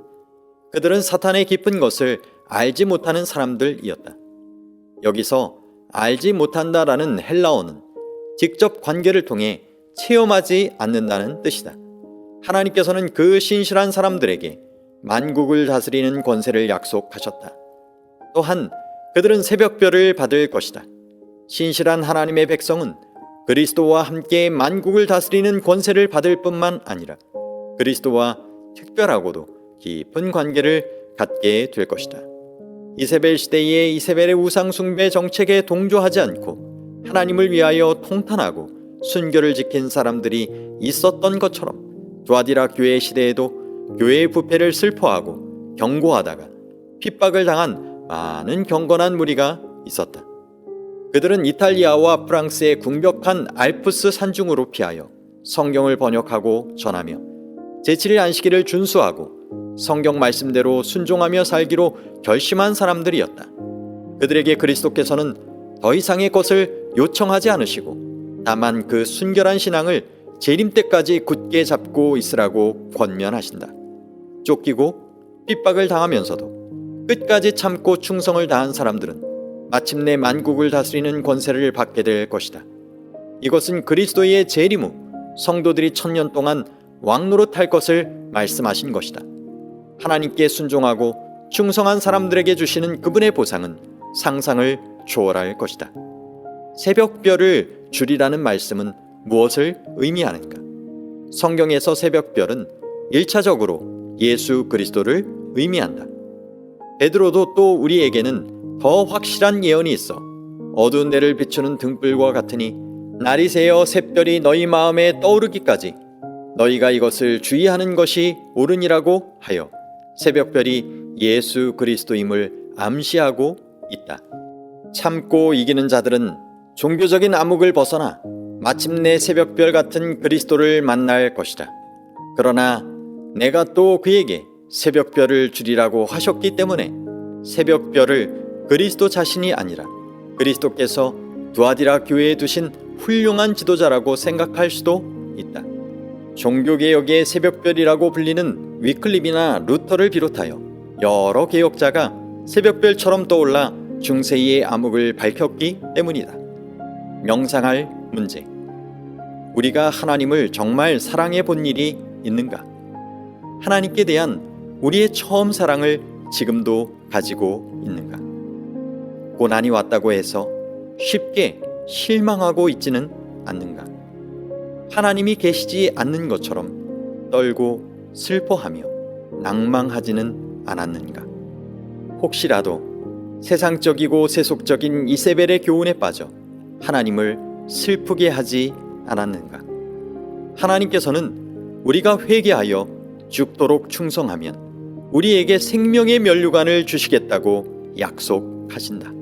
Speaker 1: 그들은 사탄의 깊은 것을 알지 못하는 사람들이었다. 여기서 알지 못한다라는 헬라어는 직접 관계를 통해 체험하지 않는다는 뜻이다. 하나님께서는 그 신실한 사람들에게 만국을 다스리는 권세를 약속하셨다. 또한 그들은 새벽별을 받을 것이다. 신실한 하나님의 백성은 그리스도와 함께 만국을 다스리는 권세를 받을 뿐만 아니라 그리스도와 특별하고도 깊은 관계를 갖게 될 것이다. 이세벨 시대의 이세벨의 우상 숭배 정책에 동조하지 않고 하나님을 위하여 통탄하고 순결을 지킨 사람들이 있었던 것처럼 두아디라 교회 시대에도 교회의 부패를 슬퍼하고 경고하다가 핍박을 당한 많은 경건한 무리가 있었다. 그들은 이탈리아와 프랑스의 궁벽한 알프스 산중으로 피하여 성경을 번역하고 전하며 제7일 안식일을 준수하고 성경 말씀대로 순종하며 살기로 결심한 사람들이었다. 그들에게 그리스도께서는 더 이상의 것을 요청하지 않으시고 다만 그 순결한 신앙을 재림 때까지 굳게 잡고 있으라고 권면하신다. 쫓기고 핍박을 당하면서도 끝까지 참고 충성을 다한 사람들은 마침내 만국을 다스리는 권세를 받게 될 것이다. 이것은 그리스도의 재림 후 성도들이 1000년 동안 왕노릇할 것을 말씀하신 것이다. 하나님께 순종하고 충성한 사람들에게 주시는 그분의 보상은 상상을 초월할 것이다. 새벽별을 주리라는 말씀은 무엇을 의미하는가? 성경에서 새벽별은 1차적으로 예수 그리스도를 의미한다. 베드로도 또 우리에게는 더 확실한 예언이 있어 어두운 데를 비추는 등불과 같으니 날이 새어 샛별이 너희 마음에 떠오르기까지 너희가 이것을 주의하는 것이 옳으니라고 하여 새벽별이 예수 그리스도임을 암시하고 있다. 참고 이기는 자들은 종교적인 암흑을 벗어나 마침내 새벽별 같은 그리스도를 만날 것이다. 그러나 내가 또 그에게 새벽별을 주리라고 하셨기 때문에 새벽별을 그리스도 자신이 아니라 그리스도께서 두아디라 교회에 두신 훌륭한 지도자라고 생각할 수도 있다. 종교개혁의 새벽별이라고 불리는 위클립이나 루터를 비롯하여 여러 개혁자가 새벽별처럼 떠올라 중세의 암흑을 밝혔기 때문이다. 명상할 문제. 우리가 하나님을 정말 사랑해 본 일이 있는가? 하나님께 대한 우리의 처음 사랑을 지금도 가지고 있는가? 고난이 왔다고 해서 쉽게 실망하고 있지는 않는가? 하나님이 계시지 않는 것처럼 떨고 슬퍼하며 낭망하지는 않았는가? 혹시라도 세상적이고 세속적인 이세벨의 교훈에 빠져 하나님을 슬프게 하지 않았는가? 하나님께서는 우리가 회개하여 죽도록 충성하면 우리에게 생명의 면류관을 주시겠다고 약속하신다.